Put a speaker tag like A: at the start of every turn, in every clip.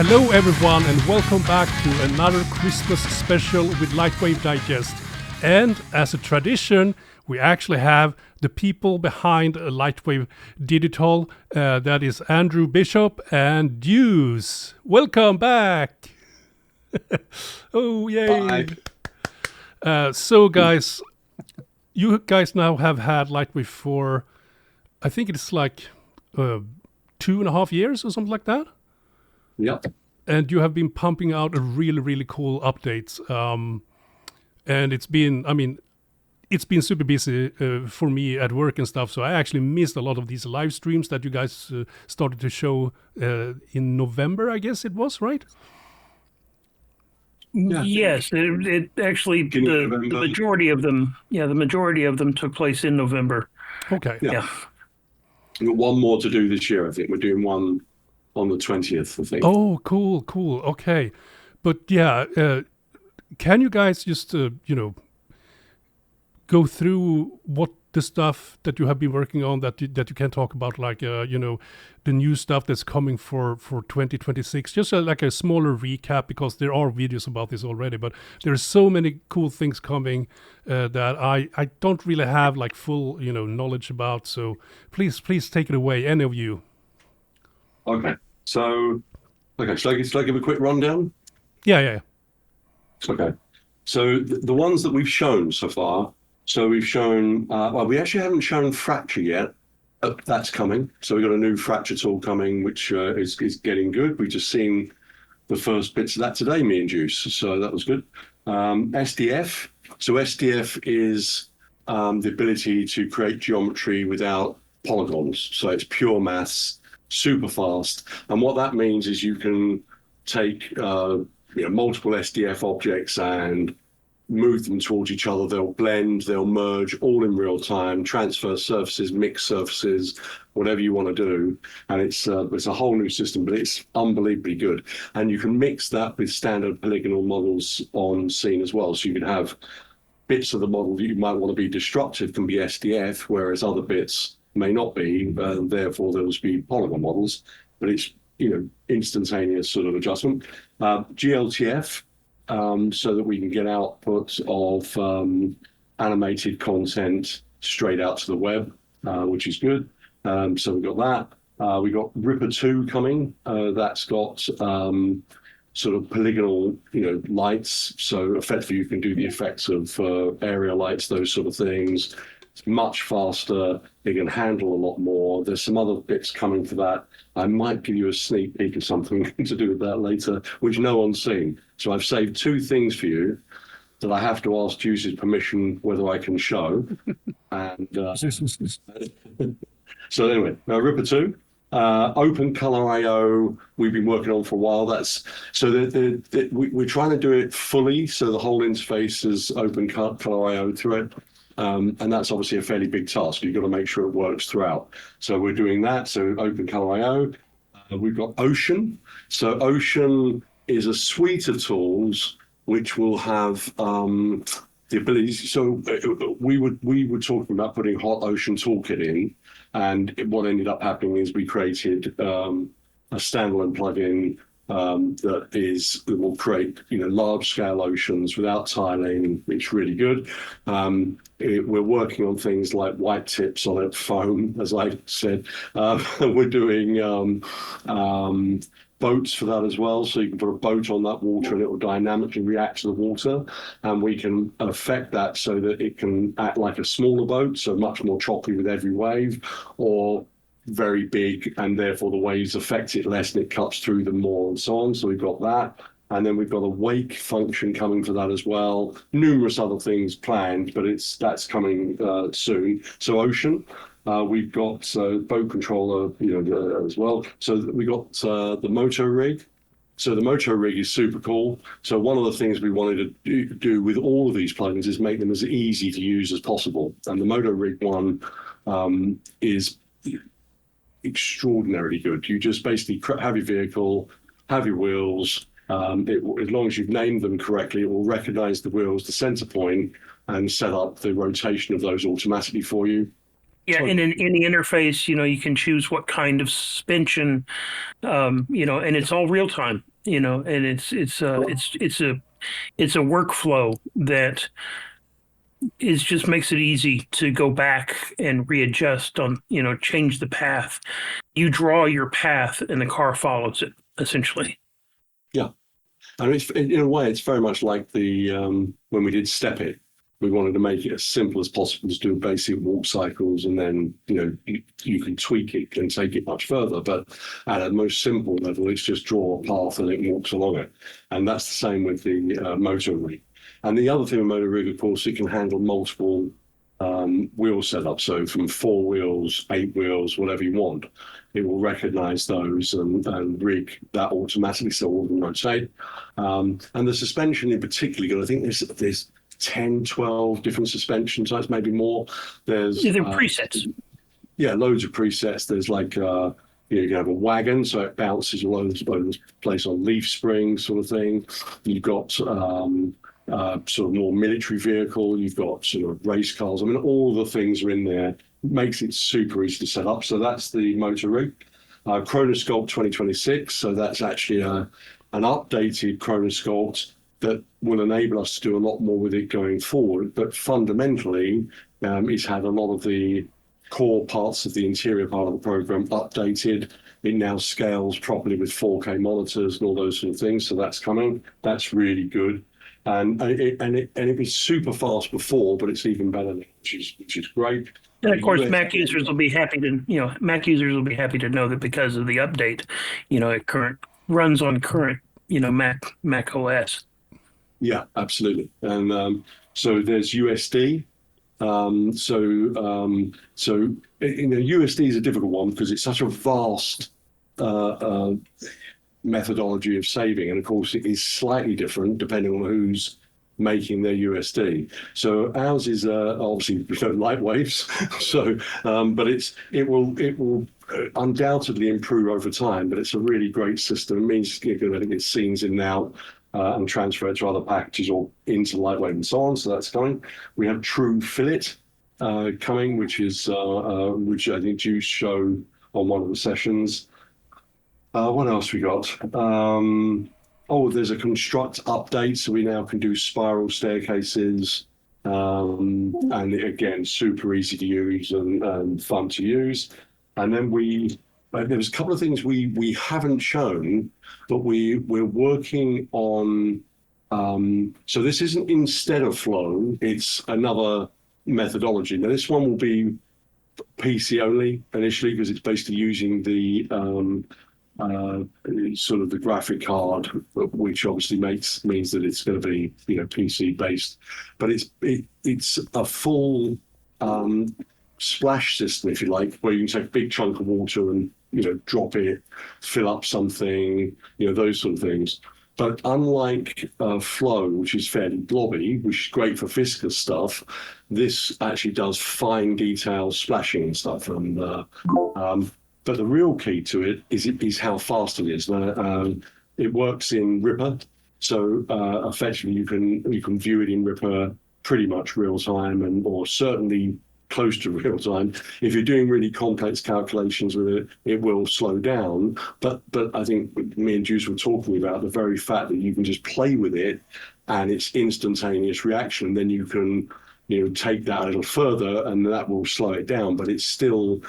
A: Hello everyone and welcome back to another Christmas special with LightWave Digest. And as a tradition, we actually have the people behind LightWave Digital. That is Andrew, Bishop and Deuce. Welcome back! Oh, yay! So guys, you guys now have had LightWave for, I think it's like 2.5 years or something like that?
B: Yep.
A: And you have been pumping out a really cool updates. And it's been super busy for me at work and stuff. So I actually missed a lot of these live streams that you guys started to show in November, I guess it was, right?
C: Yeah. Yes, it actually, the majority of them, the majority of them took place in November.
A: Okay.
C: Yeah.
B: We've got one more to do this year, I think. We're doing one on the 20th, I think.
A: Oh, cool. Okay. But yeah, can you guys just, go through what the stuff that you have been working on that you can talk about, like, the new stuff that's coming for 2026? Just like a smaller recap, because there are videos about this already, but there's so many cool things coming that I don't really have like full, knowledge about. So please take it away, any of you.
B: Okay. So, shall I give a quick rundown?
A: Yeah.
B: Okay. So the ones that we've shown so far, we've shown, we actually haven't shown fracture yet. That's coming. So we've got a new fracture tool coming, which is getting good. We've just seen the first bits of that today, me and Juice. So that was good. SDF. So SDF is the ability to create geometry without polygons. So it's pure maths, super fast. And what that means is you can take multiple SDF objects and move them towards each other. They'll blend, they'll merge all in real time, transfer surfaces, mix surfaces, whatever you want to do. And it's a whole new system, but it's unbelievably good. And you can mix that with standard polygonal models on scene as well. So you can have bits of the model that you might want to be destructive can be SDF, whereas other bits may not be, therefore there will be polygon models, but it's instantaneous sort of adjustment. GLTF, so that we can get output of animated content straight out to the web, which is good. So we've got that. We've got Ripper 2 coming. That's got sort of polygonal, lights. So effectively you can do the effects of area lights, those sort of things. It's much faster. It can handle a lot more. There's some other bits coming for that. I might give you a sneak peek of something to do with that later, which no one's seen. So I've saved 2 things for you that I have to ask Juice's permission whether I can show. And so anyway, Ripper 2. Open Color IO, we've been working on for a while. That's so we're trying to do it fully, so the whole interface is Open Color IO through it. And that's obviously a fairly big task. You've got to make sure it works throughout. So we're doing that. So Open Color IO. We've got Ocean. So Ocean is a suite of tools which will have the ability. So we were talking about putting Hot Ocean Toolkit in, and what ended up happening is we created a standalone plugin that will create large scale oceans without tiling. It's really good. We're working on things like white tips on it, foam, as I said. We're doing boats for that as well. So you can put a boat on that water and it will dynamically react to the water. And we can affect that so that it can act like a smaller boat, so much more choppy with every wave, or very big, and therefore the waves affect it less and it cuts through them more and so on. So we've got that. And then we've got a wake function coming for that as well. Numerous other things planned, but that's coming soon. So Ocean, we've got boat controller, as well. So we got the Moto rig. So the Moto rig is super cool. So one of the things we wanted to do with all of these plugins is make them as easy to use as possible. And the Moto rig one is extraordinarily good. You just basically have your vehicle, have your wheels. As long as you've named them correctly, it will recognize the wheels, the center point, and set up the rotation of those automatically for you.
C: Yeah, and in the interface, you can choose what kind of suspension, and it's all real time, and it's a workflow that just makes it easy to go back and readjust on, change the path. You draw your path and the car follows it, essentially.
B: Yeah. And it's, in a way, it's very much like the when we did Step It. We wanted to make it as simple as possible to do basic walk cycles, and then you can tweak it and take it much further. But at a most simple level, it's just draw a path and it walks along it. And that's the same with the motor rig. And the other thing with motor rig, of course, it can handle multiple wheel setups. So from 4 wheels, 8 wheels, whatever you want, it will recognize those and rig that automatically, so it will rotate. And the suspension in particular, I think there's 10, 12 different suspension types, maybe more. There's
C: presets.
B: Yeah, loads of presets. There's like you can have a wagon, so it bounces all over the place on leaf springs, sort of thing. You've got sort of more military vehicle. You've got sort of race cars. I mean, all the things are in there. Makes it super easy to set up. So that's the motor rig. Chronosculpt 2026. So that's actually an updated Chronosculpt that will enable us to do a lot more with it going forward. But fundamentally, it's had a lot of the core parts of the interior part of the program updated. It now scales properly with 4K monitors and all those sort of things. So that's coming. That's really good. And it was super fast before, but it's even better now, which is great.
C: And of course, Mac users will be happy to know that because of the update, it runs on current, Mac OS.
B: Yeah, absolutely. And so there's USD. USD is a difficult one because it's such a vast methodology of saving, and of course it is slightly different depending on who's making their USD. So ours is obviously LightWave's. But it will undoubtedly improve over time. But it's a really great system. It means you're going to get scenes in now. And transfer it to other packages or into LightWave and so on. So that's coming. We have True Fillet coming, which I think Deuce showed on one of the sessions. What else we got? There's a construct update, so we now can do spiral staircases. And again, super easy to use and fun to use. And then there was a couple of things we haven't shown, but we're working on. So this isn't instead of flow; it's another methodology. Now this one will be PC only initially because it's basically using the sort of the graphic card, which obviously means that it's going to be PC based. But it's a full splash system, if you like, where you can take a big chunk of water and drop it, fill up something, those sort of things. But unlike flow, which is fairly blobby, which is great for viscous stuff, this actually does fine detail splashing and stuff. And but the real key to it is how fast it is. It works in Ripper, so effectively you can view it in Ripper pretty much real time, or certainly close to real time. If you're doing really complex calculations with it, it will slow down. But I think me and Deuce were talking about the very fact that you can just play with it and it's instantaneous reaction. Then you can take that a little further and that will slow it down, but it's still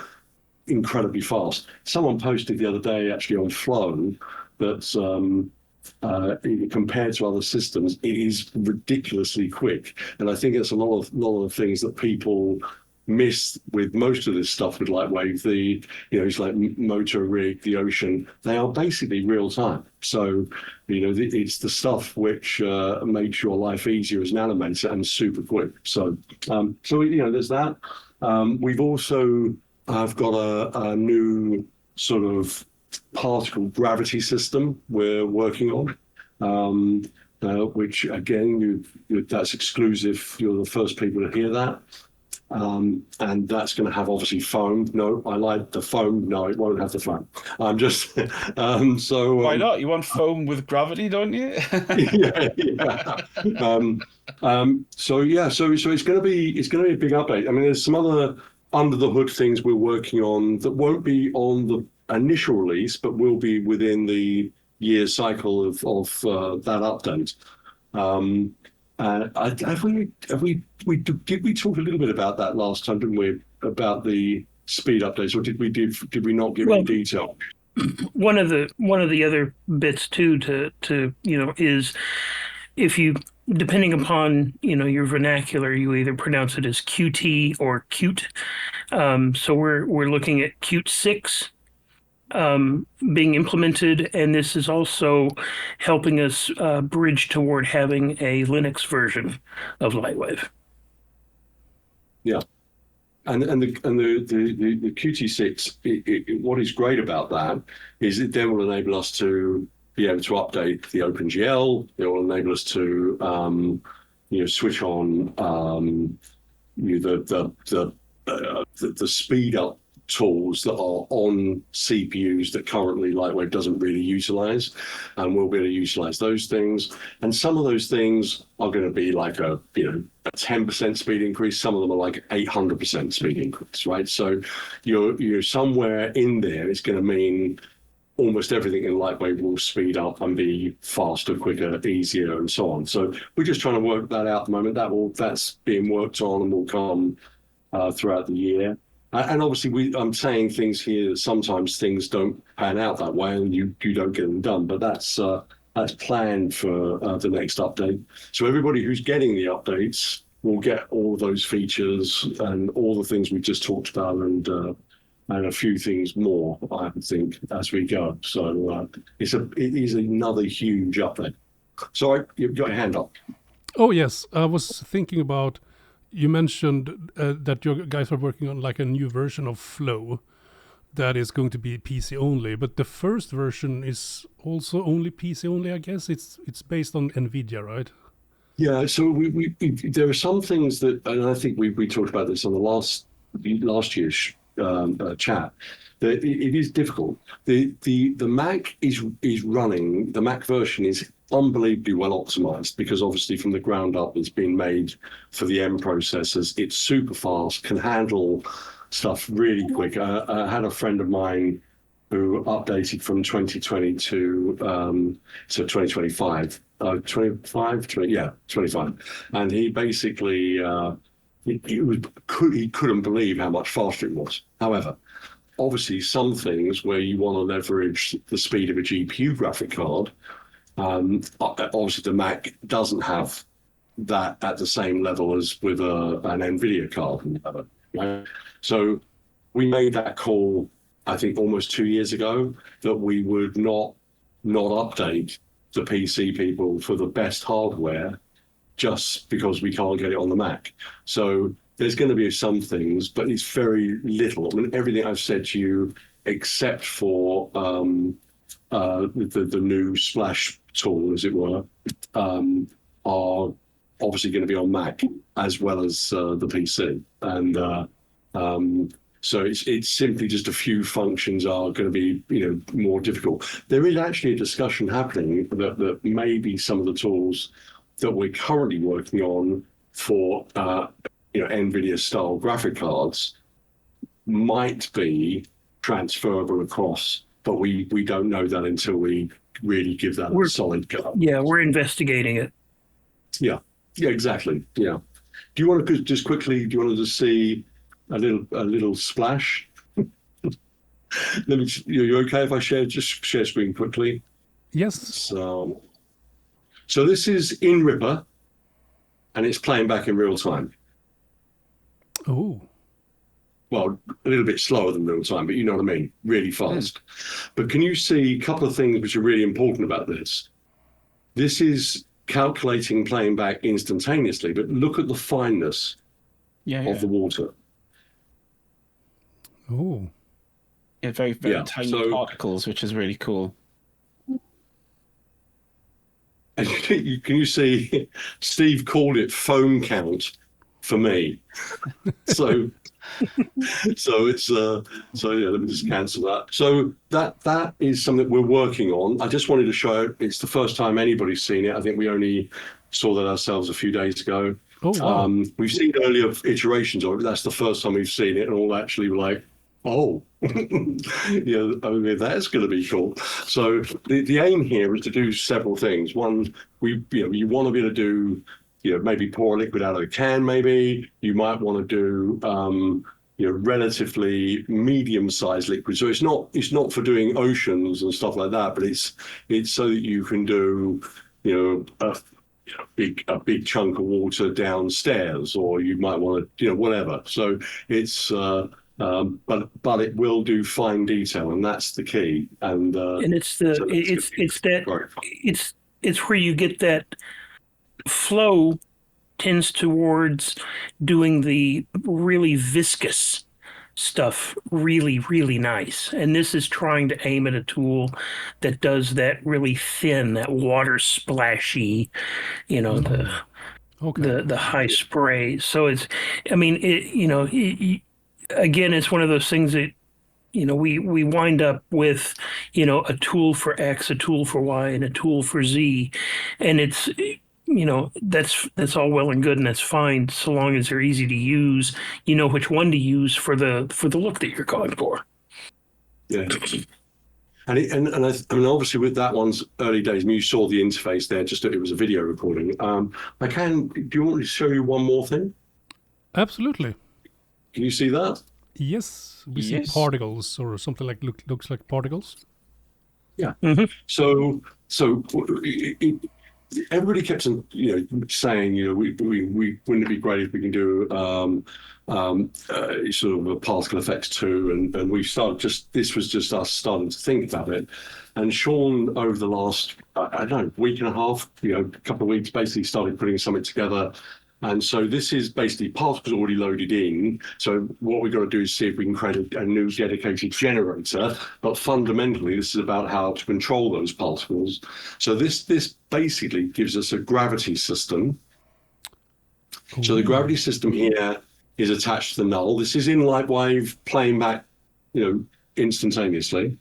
B: incredibly fast. Someone posted the other day actually on Flow that compared to other systems, it is ridiculously quick. And I think it's a lot of the things that people miss with most of this stuff with LightWave. It's like motor rig, the ocean, they are basically real time. So it's the stuff which makes your life easier as an animator and super quick. So there's that. We've also I've got a new sort of particle gravity system we're working on, which again, that's exclusive. You're the first people to hear that. And that's going to have obviously foam. No, I like the foam. No, it won't have the foam. I'm just
D: why not? You want foam with gravity, don't you?
B: yeah. So it's going to be a big update. I mean, there's some other under the hood things we're working on that won't be on the initial release, but will be within the year cycle of that update. Did we talk a little bit about that last time, didn't we? About the speed updates, or did we not give any detail?
C: One of the other bits too to is if you, depending upon your vernacular, you either pronounce it as QT or Qt. So we're looking at QT6 being implemented, and this is also helping us bridge toward having a Linux version of LightWave.
B: Yeah. And the QT6, what is great about that is it then will enable us to be able to update the OpenGL. It will enable us to switch on the speed up tools that are on CPUs that currently LightWave doesn't really utilize, and we'll be able to utilize those things. And some of those things are going to be like a 10% speed increase. Some of them are like 800% speed increase, right? So you're somewhere in there. It's going to mean almost everything in LightWave will speed up and be faster, quicker, easier, and so on. So we're just trying to work that out at the moment. That's being worked on and will come throughout the year. And obviously, I'm saying things here that sometimes things don't pan out that way, and you don't get them done. But that's planned for the next update. So everybody who's getting the updates will get all those features and all the things we just talked about, and a few things more, I think, as we go. So it is another huge update. So you've got your hand up.
A: Oh yes, I was thinking about. You mentioned that you guys are working on like a new version of Flow that is going to be PC only, but the first version is also only PC only, I guess. It's based on NVIDIA, right?
B: Yeah, so we there are some things that, and I think we talked about this on the last year's chat, that it is difficult. The Mac is running, the Mac version is unbelievably well optimized because obviously from the ground up it's been made for the M processors. It's super fast, can handle stuff really quick. I had a friend of mine who updated from 2020 to 2025. 25, and he basically he couldn't believe how much faster it was. However, obviously some things where you want to leverage the speed of a GPU graphic card, obviously the Mac doesn't have that at the same level as with an NVIDIA card. Right? So we made that call, I think, almost 2 years ago, that we would not update the PC people for the best hardware just because we can't get it on the Mac. So there's going to be some things, but it's very little. I mean, everything I've said to you, except for the new Splash tool, as it were, are obviously going to be on Mac as well as the PC. And so it's simply just a few functions are going to be more difficult. There is actually a discussion happening that maybe some of the tools that we're currently working on for NVIDIA style graphic cards might be transferable across, but we don't know that until we really give that a solid go.
C: Yeah, we're investigating it.
B: Yeah, exactly. Yeah. Do you want to just quickly? Do you want to just see a little splash? Let me. You okay if I share screen quickly?
A: Yes.
B: So this is in Ripper, and it's playing back in real time.
A: Oh.
B: Well, a little bit slower than real time, but you know what I mean, really fast. But can you see a couple of things which are really important about this? This is calculating playing back instantaneously, but look at the fineness of the water.
A: Oh.
D: Yeah, very tiny particles, which is really cool.
B: And can you see Steve called it foam count for me? So it's let me just cancel that. So that is something we're working on. I just wanted to show it's the first time anybody's seen it. I think we only saw that ourselves a few days ago.
A: Oh, wow.
B: We've seen earlier iterations of it. That's the first time we've seen it, and all actually were like, oh, yeah, I mean, that's going to be cool. So the aim here is to do several things. One, you want to be able to do, maybe pour a liquid out of a can. Maybe you might want to do, relatively medium-sized liquid. So it's not for doing oceans and stuff like that, but it's so that you can do, a big chunk of water downstairs, or you might want to, whatever. So it's, but it will do fine detail, and that's the key. And
C: it's where you get that flow tends towards doing the really viscous stuff really, really nice. And this is trying to aim at a tool that does that really thin, that water splashy, the high spray. So it's, I mean, again, it's one of those things that, we wind up with, a tool for X, a tool for Y, and a tool for Z. And it's, that's all well and good, and that's fine so long as they're easy to use. You know which one to use for the look that you're going for.
B: Yeah, and I mean, obviously with that one's early days. I mean, you saw the interface there. Just it was a video recording. Do you want me to show you one more thing?
A: Absolutely.
B: Can you see that?
A: Yes, we see particles or something like looks like particles.
B: Yeah. Mm-hmm. So everybody kept on, saying, wouldn't it be great if we can do sort of a particle effects too? And we started this was just us starting to think about it. And Sean, over the last, I don't know, week and a half, a couple of weeks, basically started putting something together. And so this is basically particles already loaded in. So what we've got to do is see if we can create a new dedicated generator. But fundamentally, this is about how to control those particles. So this basically gives us a gravity system. Ooh. So the gravity system here is attached to the null. This is in LightWave playing back, instantaneously.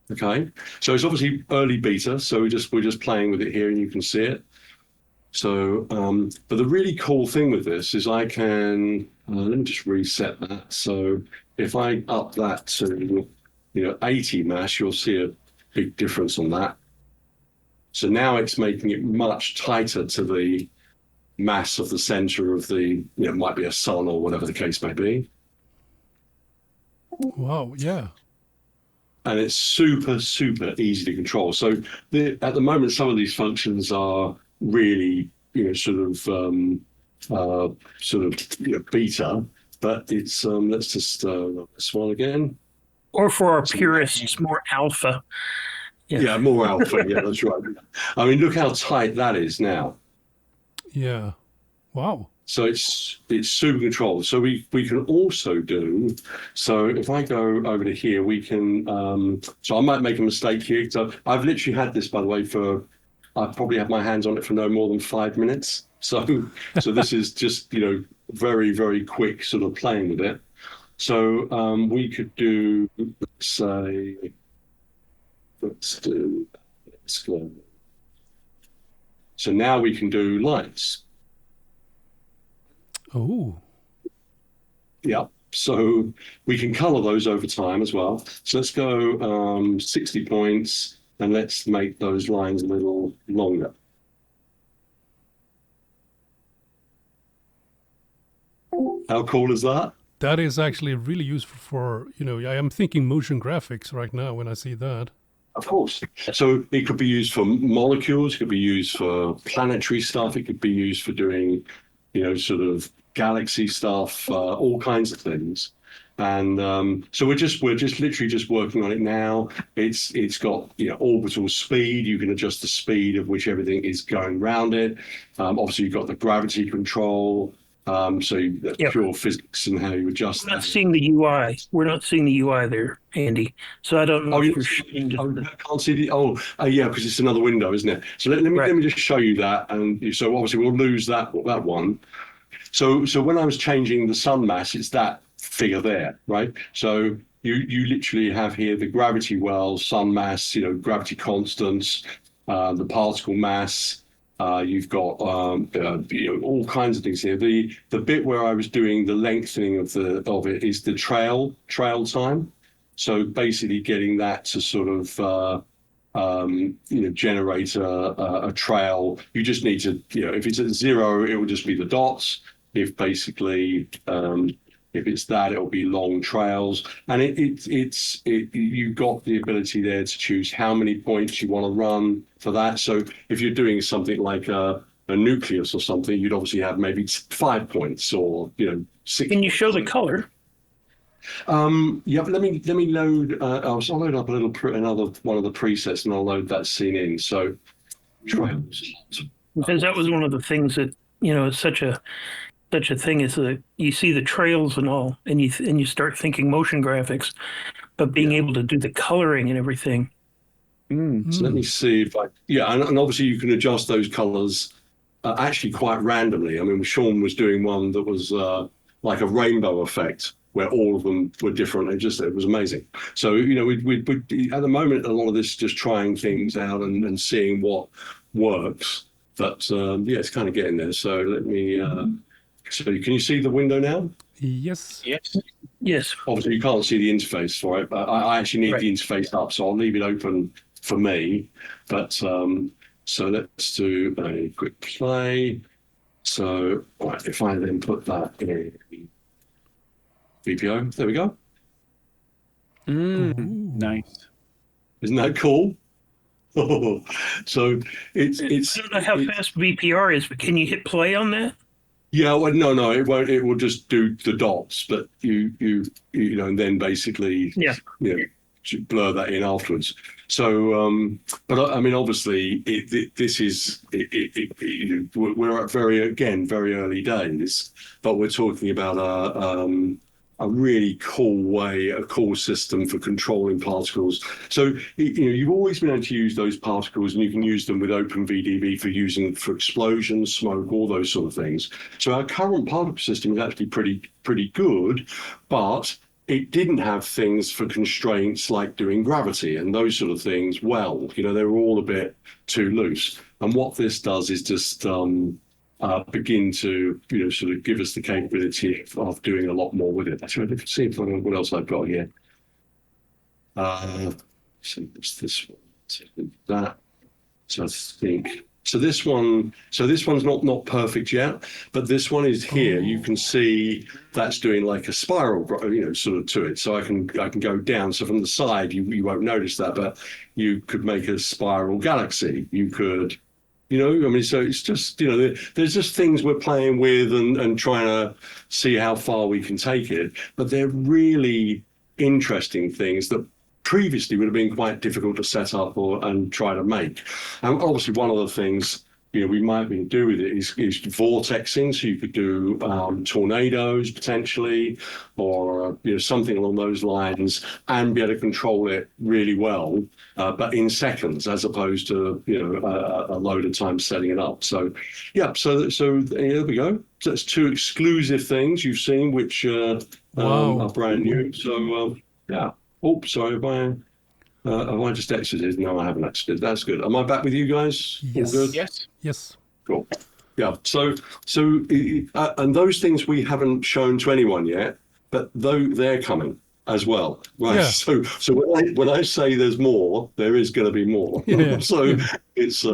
B: Okay. So it's obviously early beta. So we're just playing with it here, and you can see it. So, but the really cool thing with this is I can, let me just reset that. So if I up that to, 80 mass, you'll see a big difference on that. So now it's making it much tighter to the mass of the center of the, might be a sun or whatever the case may be.
A: Wow, yeah.
B: And it's super, super easy to control. So at the moment, some of these functions are really, beta, but it's, let's just run this one again.
C: Or for our purists, more alpha.
B: Yeah, more alpha. Yeah, that's right. I mean, look how tight that is now.
A: Yeah. Wow.
B: So it's super controlled. So we can also do, so if I go over to here, we can, so I might make a mistake here. So I've literally had this, by the way, I've probably had my hands on it for no more than 5 minutes. So this is just, very, very quick sort of playing with it. So we could do, let's go. So now we can do lights.
A: Oh.
B: Yeah. So we can color those over time as well. So let's go 60 points. And let's make those lines a little longer. How cool is that?
A: That is actually really useful for, I am thinking motion graphics right now when I see that.
B: Of course. So it could be used for molecules, it could be used for planetary stuff, it could be used for doing, sort of galaxy stuff, all kinds of things. And so we're just literally just working on it now. It's got orbital speed. You can adjust the speed of which everything is going around it. Obviously, you've got the gravity control. Pure physics and how you adjust.
C: We're not seeing the UI. We're not seeing the UI there, Andy. So I don't know if you're showing.
B: I can't see the. Yeah, because it's another window, isn't it? So let me just show you that. And so obviously we'll lose that one. So when I was changing the sun mass, it's that figure there, right? So you literally have here the gravity well, sun mass, gravity constants, the particle mass, You've got all kinds of things here. The bit where I was doing the lengthening of it is the trail time. So basically getting that to sort of generate a trail. You just need to, if it's at 0, it will just be the dots. If basically if it's that, it'll be long trails, and you've got the ability there to choose how many points you want to run for that. So if you're doing something like a nucleus or something, you'd obviously have maybe 5 points or 6.
C: Can you show the color?
B: Yeah, but let me load. I'll load up another one of the presets, and I'll load that scene in. So trails,
C: because that was one of the things that is such a thing is that you see the trails and all, and you start thinking motion graphics, but being able to do the coloring and everything.
B: So let me see if and obviously you can adjust those colors actually quite randomly. I mean, Sean was doing one that was like a rainbow effect where all of them were different. It was amazing. So we at the moment a lot of this is just trying things out and seeing what works. But it's kind of getting there. So let me. So can you see the window now?
A: Yes.
C: Yes.
B: Obviously, you can't see the interface for it, but I actually need the interface up, so I'll leave it open for me. But so let's do a quick play. So if I then put that in VPO, there we go.
D: Nice.
B: Isn't that cool? So it's.
C: I don't know how fast VPR is, but can you hit play on that?
B: Yeah, well, no, it won't. It will just do the dots, but you and then basically, blur that in afterwards. So, but I mean, obviously, we're at very early days, but we're talking about a really cool system for controlling particles. So you've always been able to use those particles, and you can use them with OpenVDB for explosions, smoke, all those sort of things. So our current particle system is actually pretty good, but it didn't have things for constraints like doing gravity and those sort of things. Well, they were all a bit too loose. And what this does is just begin to sort of give us the capability of doing a lot more with it. Actually, let's see what else I've got here. So it's this one, that. So I think this one's not perfect yet, but this one is here. You can see that's doing like a spiral, sort of to it. So I can go down. So from the side, you won't notice that, but you could make a spiral galaxy. You could. So it's just, there's just things we're playing with and trying to see how far we can take it. But they're really interesting things that previously would have been quite difficult to set up and try to make. And obviously, one of the things we might be able to do with it is vortexing. So you could do tornadoes potentially, or something along those lines, and be able to control it really well, but in seconds, as opposed to a load of time setting it up. So so there we go. So that's 2 exclusive things you've seen, which are brand new. So Oh, sorry. Have I just exited? No, I haven't exited. That's good. Am I back with you guys?
A: Yes.
B: All good?
A: Yes.
B: Cool. Yeah. So, and those things we haven't shown to anyone yet, but though they're coming as well. Right.
A: Yeah.
B: So when I say there's more, there is going to be more.
A: Yeah.
B: It's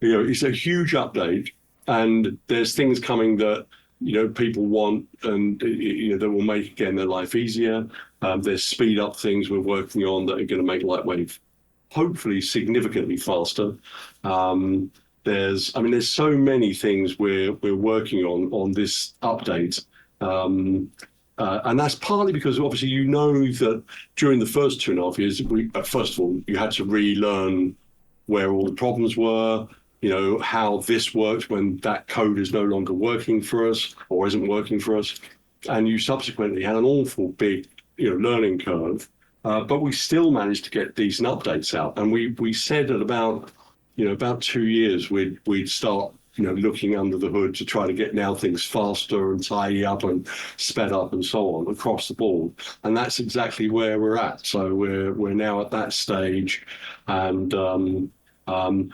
B: it's a huge update, and there's things coming that people want, and that will make again their life easier. There's speed up things we're working on that are going to make LightWave hopefully significantly faster. There's so many things we're working on this update, and that's partly because obviously that during the first 2.5 years, first of all you had to relearn where all the problems were. How this works when that code is no longer working for us or isn't working for us, and you subsequently had an awful big learning curve, but we still managed to get decent updates out. And we said at about 2 years we'd start looking under the hood to try to get now things faster and tidy up and sped up and so on across the board. And that's exactly where we're at. So we're now at that stage, and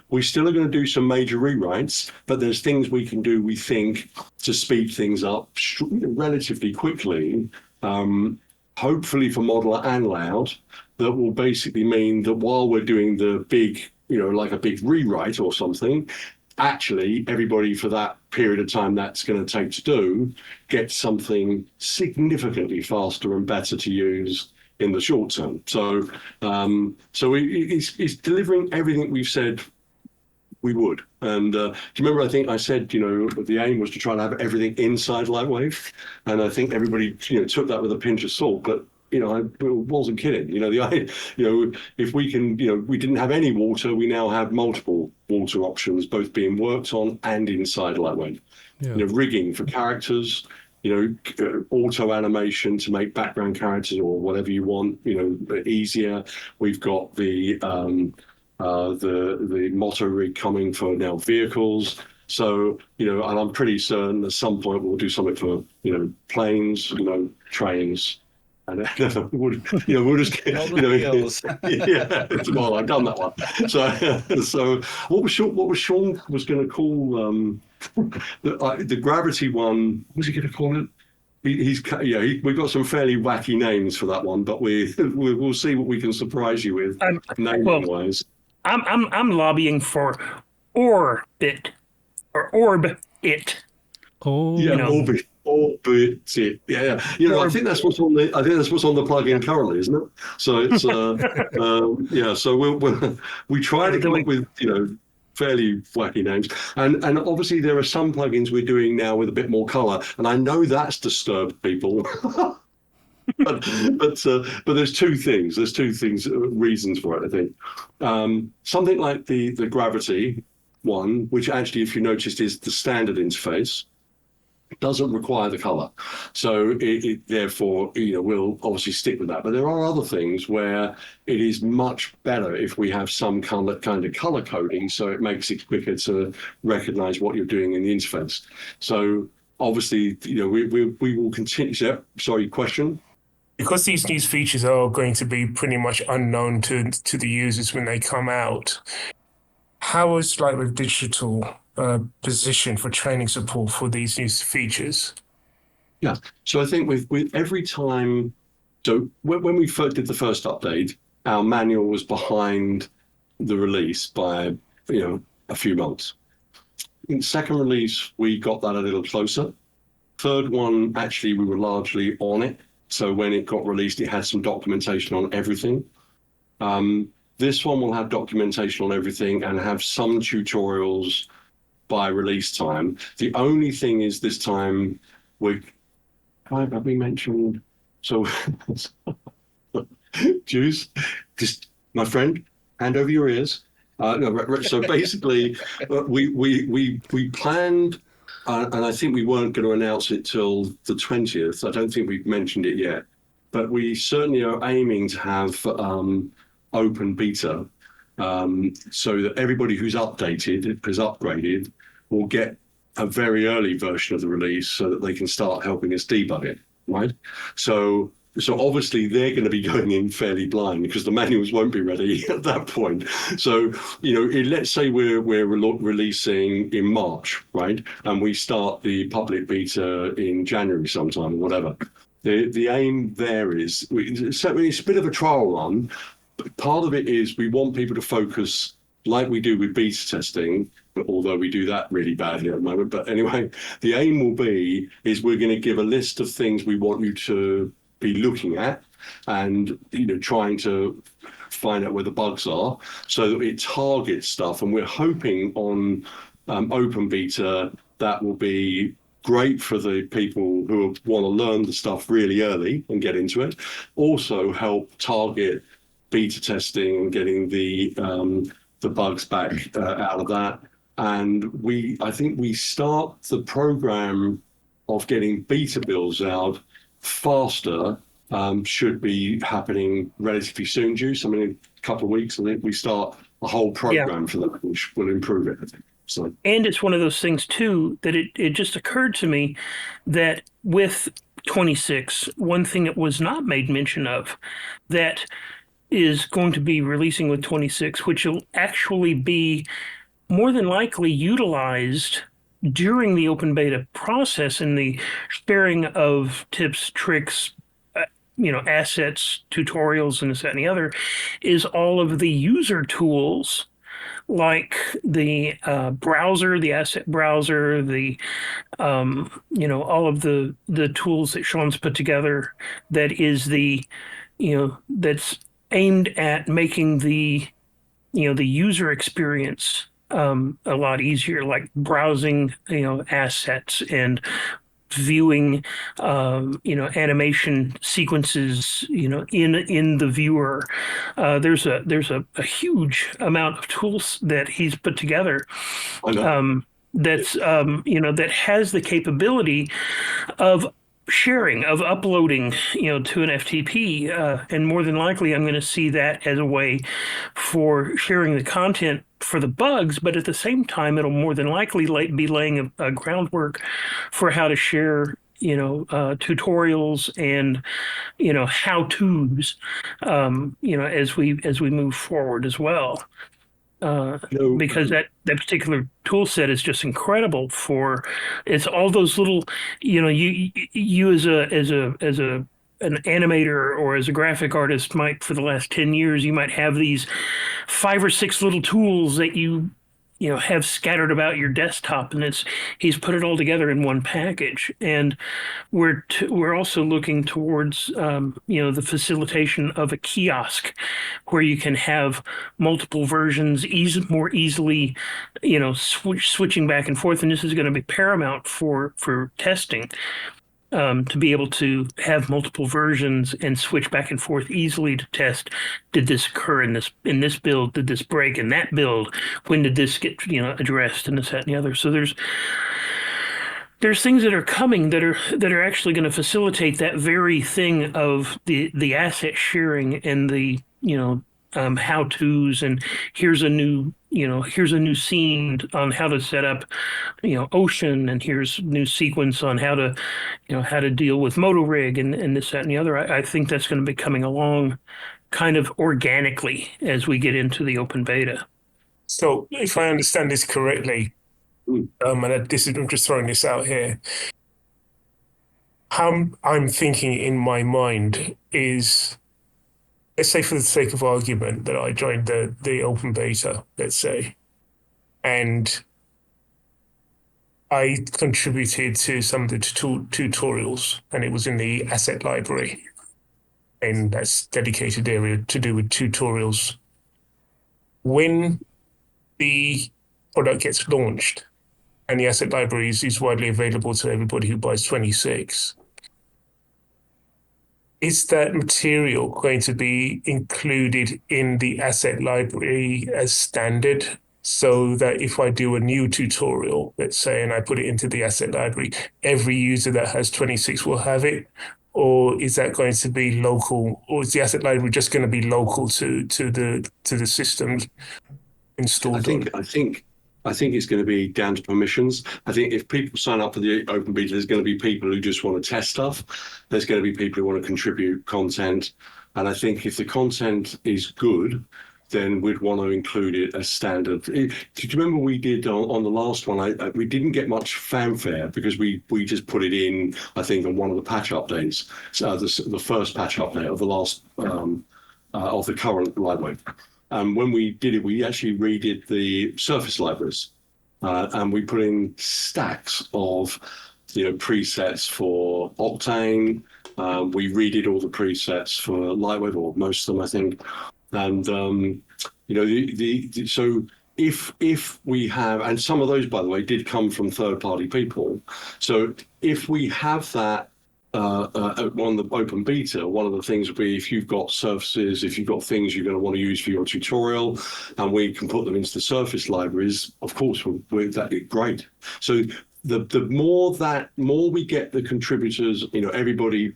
B: We still are going to do some major rewrites, but there's things we can do, we think, to speed things up relatively quickly, hopefully for modeler and layout, that will basically mean that while we're doing the big, like a big rewrite or something, actually everybody for that period of time that's going to take to do gets something significantly faster and better to use in the short term. So it's delivering everything we've said we would. And do you remember, I think I said, the aim was to try and have everything inside LightWave. And I think everybody, took that with a pinch of salt, but I wasn't kidding. If we can, we didn't have any water, we now have multiple water options, both being worked on and inside LightWave. Yeah. Rigging for characters, auto animation to make background characters or whatever you want, easier. We've got the motto rig coming for now vehicles. So, and I'm pretty certain at some point we'll do something for, planes, trains. And we'll just get, yeah. Well, I've done that one. So what was Sean was going to call the gravity one? What was he going to call it? We've got some fairly wacky names for that one, but we'll see what we can surprise you with naming wise.
C: I'm lobbying for Orbit or Orb It.
B: Oh, yeah, Orbit. Orbit it. Yeah. I think that's what's on the plugin currently, isn't it? So it's So we try to come up with fairly wacky names, and obviously there are some plugins we're doing now with a bit more color, and I know that's disturbed people. but there's two things. Reasons for it, I think. Something like the gravity one, which actually, if you noticed, is the standard interface, doesn't require the color. So it therefore, we'll obviously stick with that. But there are other things where it is much better if we have some kind of color coding, so it makes it quicker to recognize what you're doing in the interface. So obviously, we will continue. Sorry, question?
E: Because these new features are going to be pretty much unknown to the users when they come out, how is LightWave Digital positioned for training support for these new features?
B: Yeah, so I think with every time, so when we first did the first update, our manual was behind the release by a few months. In second release, we got that a little closer. Third one, actually, we were largely on it. So when it got released, it had some documentation on everything. This one will have documentation on everything and have some tutorials by release time. The only thing is this time have we mentioned, so Deuce, just my friend, hand over your ears. So basically, we planned, and I think we weren't going to announce it till the 20th. I don't think we've mentioned it yet, but we certainly are aiming to have open beta, so that everybody who's upgraded, will get a very early version of the release so that they can start helping us debug it, right? So obviously they're going to be going in fairly blind because the manuals won't be ready at that point. So, let's say we're releasing in March, right? And we start the public beta in January sometime or whatever. The aim there is, it's a bit of a trial run, but part of it is we want people to focus like we do with beta testing, although we do that really badly at the moment. But anyway, the aim will be is we're going to give a list of things we want you to be looking at and trying to find out where the bugs are so that it targets stuff. And we're hoping on open beta that will be great for the people who want to learn the stuff really early and get into it. Also help target beta testing and getting the bugs back out of that. And I think we start the program of getting beta builds out faster, should be happening relatively soon, Juice. I mean, in a couple of weeks, I think we start a whole program for that, which will improve it, I think. So.
C: And it's one of those things, too, that it just occurred to me that with 26, one thing that was not made mention of, that is going to be releasing with 26, which will actually be more than likely utilized during the open beta process in the sharing of tips, tricks, assets, tutorials, and this, that, and the other, is all of the user tools like the browser, the asset browser, all of the tools that Sean's put together. That is that's aimed at making the user experience a lot easier, like browsing, assets and viewing, animation sequences, in the viewer. There's a huge amount of tools that he's put together. That's that has the capability of sharing, of uploading, to an FTP, and more than likely, I'm going to see that as a way for sharing the content for the bugs. But at the same time, it'll more than likely be laying a groundwork for how to share, tutorials and how-tos, as we move forward as well. Because that particular tool set is just incredible for it's all those little, you as an animator or as a graphic artist might, for the last 10 years, you might have these 5 or 6 little tools that you have scattered about your desktop, and he's put it all together in one package. And we're also looking towards the facilitation of a kiosk where you can have multiple versions more easily, switching back and forth. And this is going to be paramount for testing. To be able to have multiple versions and switch back and forth easily to test, did this occur in this build? Did this break in that build? When did this get addressed? And this, that, and the other. So there's things that are coming that are actually going to facilitate that very thing of the asset sharing and the how-tos, and here's a new scene on how to set up ocean, and here's a new sequence on how to deal with moto rig and this, that, and the other. I think that's going to be coming along kind of organically as we get into the open beta.
E: So if I understand this correctly, and I'm just throwing this out here, how I'm thinking in my mind is, let's say for the sake of argument that I joined the open beta, let's say, and I contributed to some of the tutorials, and it was in the asset library, and that's dedicated area to do with tutorials. When the product gets launched and the asset library is widely available to everybody who buys 26, is that material going to be included in the asset library as standard, so that if I do a new tutorial, let's say, and I put it into the asset library, every user that has 26 will have it? Or is that going to be local, or is the asset library just going to be local to the systems installed?
B: I think it's going to be down to permissions. I think if people sign up for the open beta, there's going to be people who just want to test stuff. There's going to be people who want to contribute content. And I think if the content is good, then we'd want to include it as standard. Do you remember we did on the last one, we didn't get much fanfare because we just put it in, I think, on one of the patch updates. So the first patch update of the last, of the current LightWave. When we did it, we actually redid the surface libraries, and we put in stacks of, presets for Octane. We redid all the presets for LightWave, or most of them, I think. And so if we have, and some of those, by the way, did come from third-party people. So if we have that. On the open beta, one of the things would be, if you've got surfaces, if you've got things you're going to want to use for your tutorial, and we can put them into the surface libraries, of course, that'd be great. So the more we get the contributors, everybody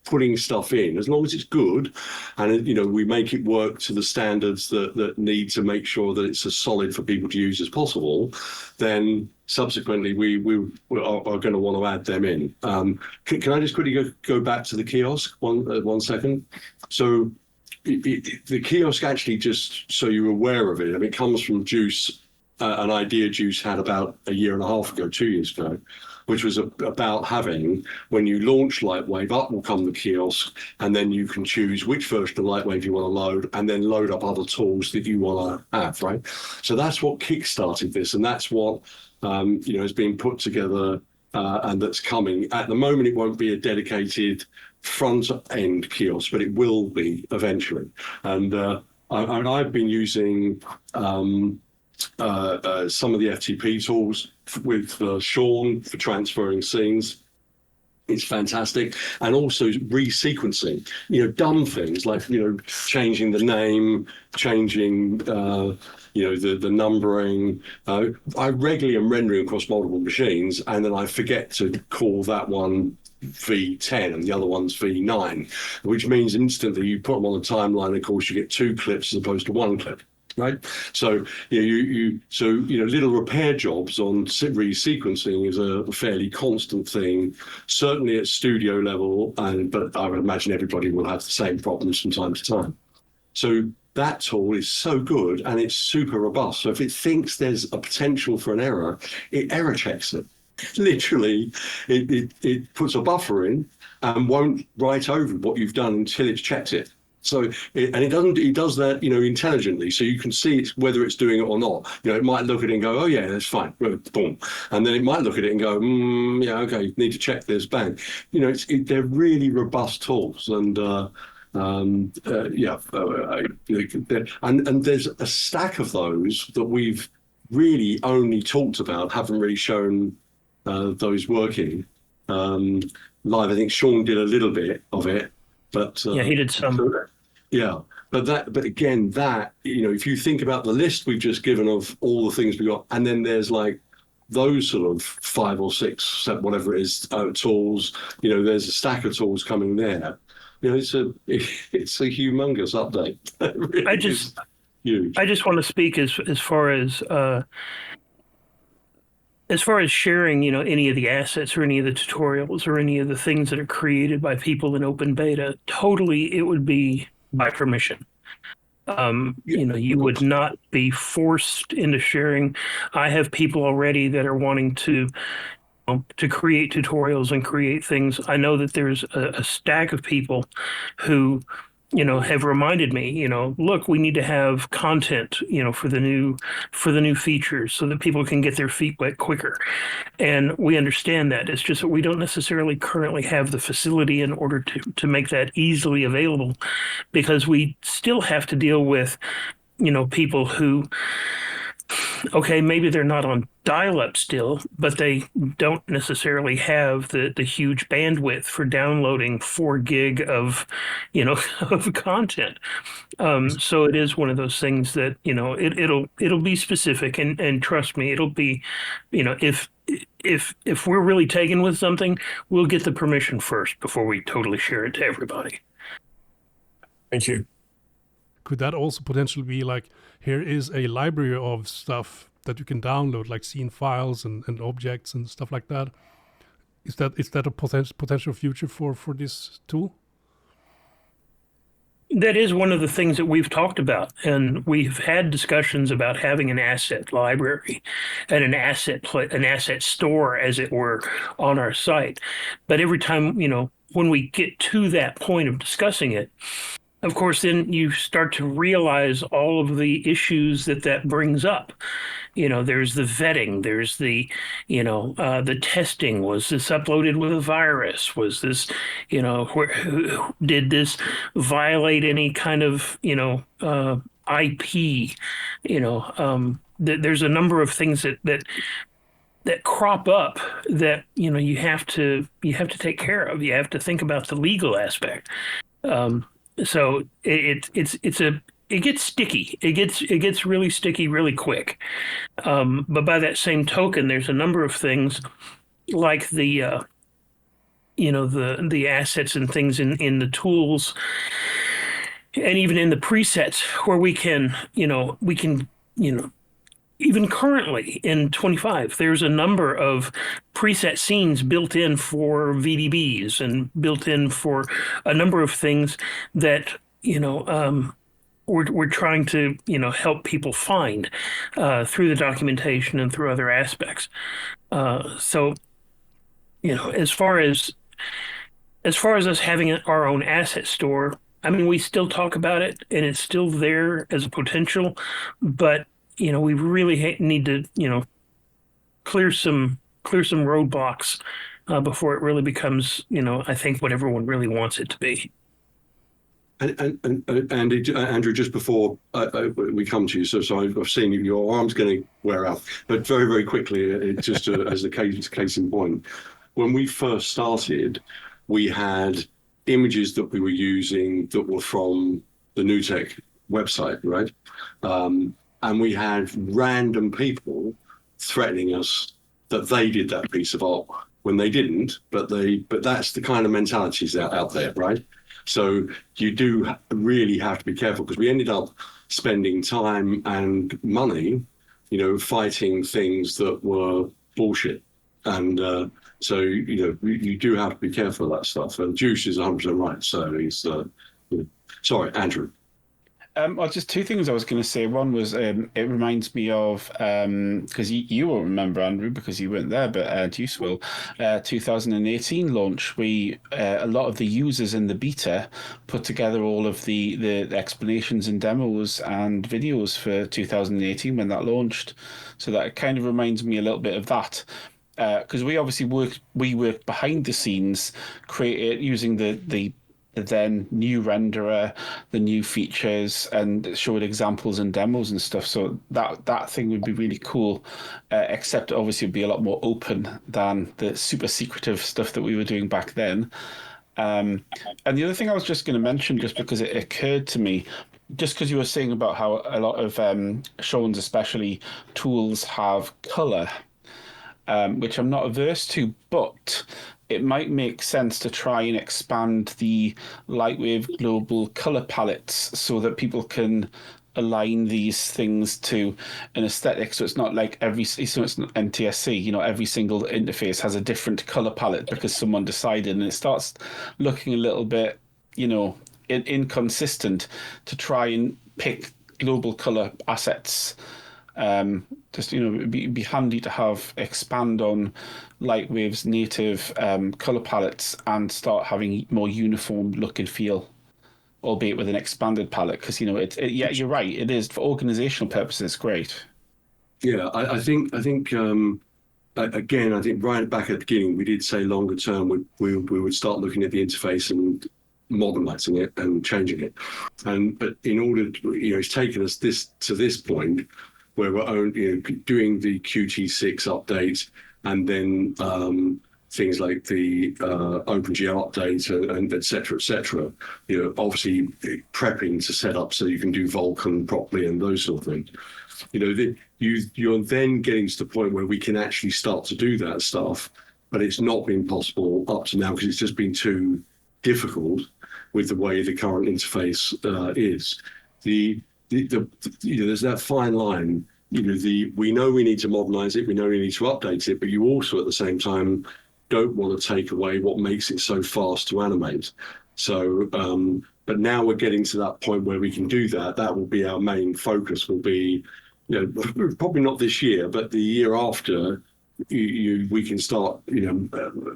B: putting stuff in, as long as it's good, and we make it work to the standards that need to make sure that it's as solid for people to use as possible, then subsequently we are going to want to add them in. Can I just quickly go back to the kiosk one second? So the kiosk actually, just so you're aware of it, I mean, it comes from Deuce, an idea Deuce had about a year and a half ago, 2 years ago, which was about having, when you launch LightWave, up will come the kiosk, and then you can choose which version of LightWave you want to load, and then load up other tools that you want to have, right? So that's what kickstarted this, and that's what is being put together, and that's coming. At the moment, it won't be a dedicated front-end kiosk, but it will be eventually. And I've been using some of the FTP tools with Sean for transferring scenes. It's fantastic. And also resequencing, dumb things like, changing the name, changing, the numbering. I regularly am rendering across multiple machines, and then I forget to call that one V10 and the other one's V9, which means instantly you put them on the timeline. Of course, you get 2 clips as opposed to 1 clip. Right, so little repair jobs on resequencing is a fairly constant thing, certainly at studio level, but I would imagine everybody will have the same problems from time to time. So that tool is so good and it's super robust. So if it thinks there's a potential for an error, it error checks it. Literally, it puts a buffer in and won't write over what you've done until it's checked it. So, it does that, intelligently. So you can see whether it's doing it or not. It might look at it and go, oh yeah, that's fine, boom. And then it might look at it and go, yeah, okay, need to check this, bang. They're really robust tools, and and there's a stack of those that we've really only talked about, haven't really shown those working live. I think Sean did a little bit of it, but
C: yeah, he did some.
B: Yeah, but again, if you think about the list we've just given of all the things we got, and then there's like those sort of 5 or 6, whatever it is, tools. There's a stack of tools coming there. It's a humongous update. Really, huge.
C: I just want to speak as far as sharing, any of the assets or any of the tutorials or any of the things that are created by people in open beta. Totally, it would be by permission. You would not be forced into sharing. I have people already that are wanting to create tutorials and create things. I know that there's a stack of people who have reminded me, look, we need to have content, for the new features so that people can get their feet wet quicker. And we understand that. It's just that we don't necessarily currently have the facility in order to make that easily available, because we still have to deal with, people who, okay, maybe they're not on dial-up still, but they don't necessarily have the huge bandwidth for downloading 4 gig of, of content. So it is one of those things that, it'll be specific, and trust me, it'll be, if we're really taken with something, we'll get the permission first before we totally share it to everybody.
E: Thank you.
A: Could that also potentially be like, here is a library of stuff that you can download, like scene files and objects and stuff like that? Is that a potential future for this tool?
C: That is one of the things that we've talked about, and we've had discussions about having an asset library and an asset store, as it were, on our site. But every time, when we get to that point of discussing it, of course, then you start to realize all of the issues that brings up. There's the vetting, there's the testing. Was this uploaded with a virus? Was this, did this violate any kind of, IP? There's a number of things that crop up that, you have to take care of. You have to think about the legal aspect. So it gets sticky. It gets really sticky really quick. But by that same token, there's a number of things like the assets and things in the tools, and even in the presets, where we can even currently in 25, there's a number of preset scenes built in for VDBs and built in for a number of things that you know, we're trying to, you know, help people find through the documentation and through other aspects. So, you know, as far as us having our own asset store, I mean, we still talk about it, and it's still there as a potential, but you know, we really need to, you know, clear some roadblocks before it really becomes, you know, I think what everyone really wants it to be.
B: And Andrew, just before we come to you, so I've seen your arm's going to wear out, but very, very quickly, just as a case in point, when we first started, we had images that we were using that were from the NewTek website, right? And we had random people threatening us that they did that piece of art when they didn't, but that's the kind of mentalities out there, right? So you do really have to be careful, because we ended up spending time and money, you know, fighting things that were bullshit. And so, you know, you do have to be careful of that stuff. And Deuce is 100% right. So he's, sorry, Andrew.
D: Well, just two things I was going to say. One was it reminds me of, because you won't remember, Andrew, because you weren't there, but Deuce will. 2018 launch, a lot of the users in the beta put together all of the explanations and demos and videos for 2018 when that launched. So that kind of reminds me a little bit of that. Because we obviously worked behind the scenes, using the then new renderer, the new features, and showed examples and demos and stuff. So that thing would be really cool, except obviously it'd be a lot more open than the super secretive stuff that we were doing back then. And the other thing I was just going to mention, just because it occurred to me, just because you were saying about how a lot of Sean's especially tools have color, which I'm not averse to, but it might make sense to try and expand the LightWave global color palettes so that people can align these things to an aesthetic. So it's not like so it's not NTSC, you know, every single interface has a different color palette because someone decided, and it starts looking a little bit, you know, inconsistent to try and pick global color assets. Just, you know, it'd be handy to expand on LightWave's native color palettes and start having more uniform look and feel, albeit with an expanded palette. Because, you know, yeah, you're right. It is, for organizational purposes, it's great.
B: Yeah, I think again, I think right back at the beginning, we did say longer term we would start looking at the interface and modernizing it and changing it. But in order to, you know, it's taken us to this point where we're only, you know, doing the QT6 update, and then things like the OpenGL update and et cetera, you know, obviously prepping to set up so you can do Vulkan properly and those sort of things. You know, you're then getting to the point where we can actually start to do that stuff, but it's not been possible up to now because it's just been too difficult with the way the current interface is. You know, there's that fine line. You know, we know we need to modernize it, we know we need to update it, but you also at the same time don't want to take away what makes it so fast to animate. So, but now we're getting to that point where we can do that. That will be our main focus. Will be, you know, probably not this year, but the year after. We can start, you know,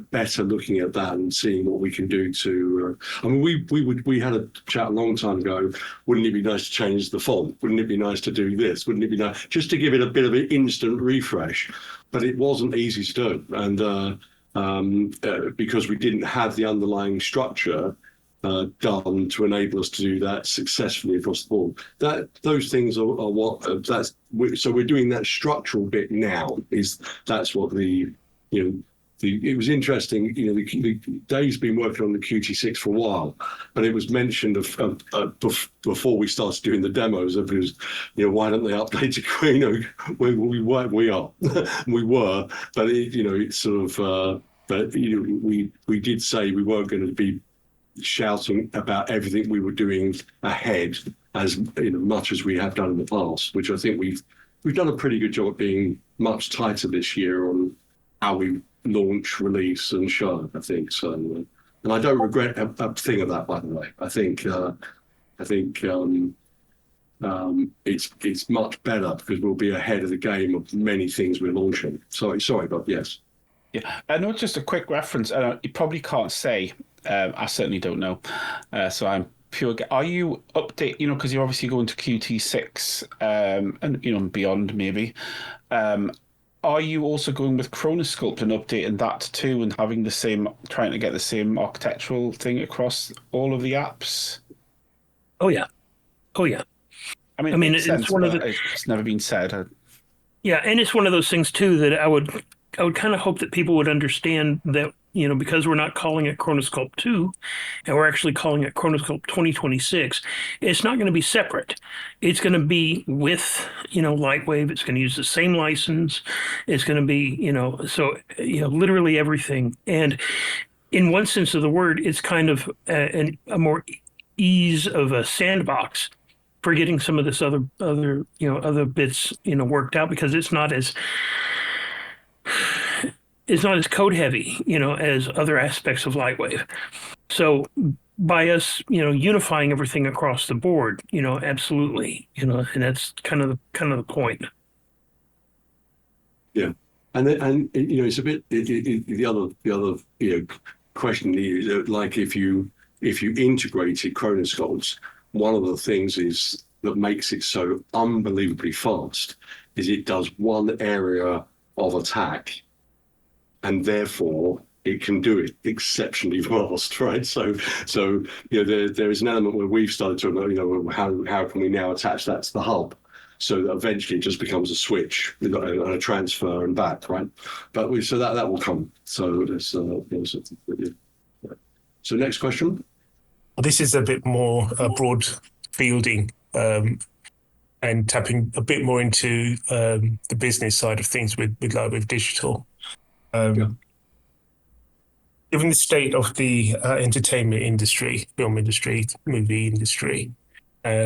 B: better looking at that and seeing what we can do to. I mean, we had a chat a long time ago. Wouldn't it be nice to change the font? Wouldn't it be nice to do this? Wouldn't it be nice just to give it a bit of an instant refresh? But it wasn't easy to do, and because we didn't have the underlying structure done to enable us to do that successfully across the board. Those things are what so we're doing that structural bit now. That's what it was interesting. You know, Dave's been working on the QT6 for a while, but it was mentioned before we started doing the demos. It was, you know, why don't they update to, you know, we were, but you know, it's sort of, but you know, we did say we weren't going to be shouting about everything we were doing ahead as, you know, much as we have done in the past, which I think we've done a pretty good job of being much tighter this year on how we launch, release, and show. I think so, and I don't regret a thing of that. By the way, I think I think it's much better because we'll be ahead of the game of many things we're launching. Sorry, but yes.
D: Yeah, I know. Just a quick reference. You probably can't say. I certainly don't know. So I'm pure. Are you update? You know, because you're obviously going to QT6 and beyond maybe. Are you also going with Chronosculpt and updating that too, and having trying to get the same architectural thing across all of the apps?
C: Oh yeah.
D: I mean,
C: it makes sense,
D: it's one of the. It's never been said.
C: Yeah, and it's one of those things too that I would kind of hope that people would understand that, because we're not calling it Chronosculpt 2 and we're actually calling it Chronosculpt 2026, it's not going to be separate. It's going to be with, LightWave. It's going to use the same license. It's going to be, literally everything. And in one sense of the word, it's kind of a more ease of a sandbox for getting some of this other bits, worked out, because it's not as code heavy, as other aspects of LightWave. So by us, unifying everything across the board, absolutely, and that's kind of the point.
B: Yeah, and it's a bit the other question is, like if you integrated Chronosculpt, one of the things that makes it so unbelievably fast is it does one area of attack, and therefore it can do it exceptionally fast, right? So there is an element where we've started to how can we now attach that to the hub, so that eventually it just becomes a switch and a transfer and back, right? But that will come. So there's So next question.
E: This is a bit more broad fielding and tapping a bit more into the business side of things with LightWave Digital. Given the state of the entertainment industry, film industry, movie industry,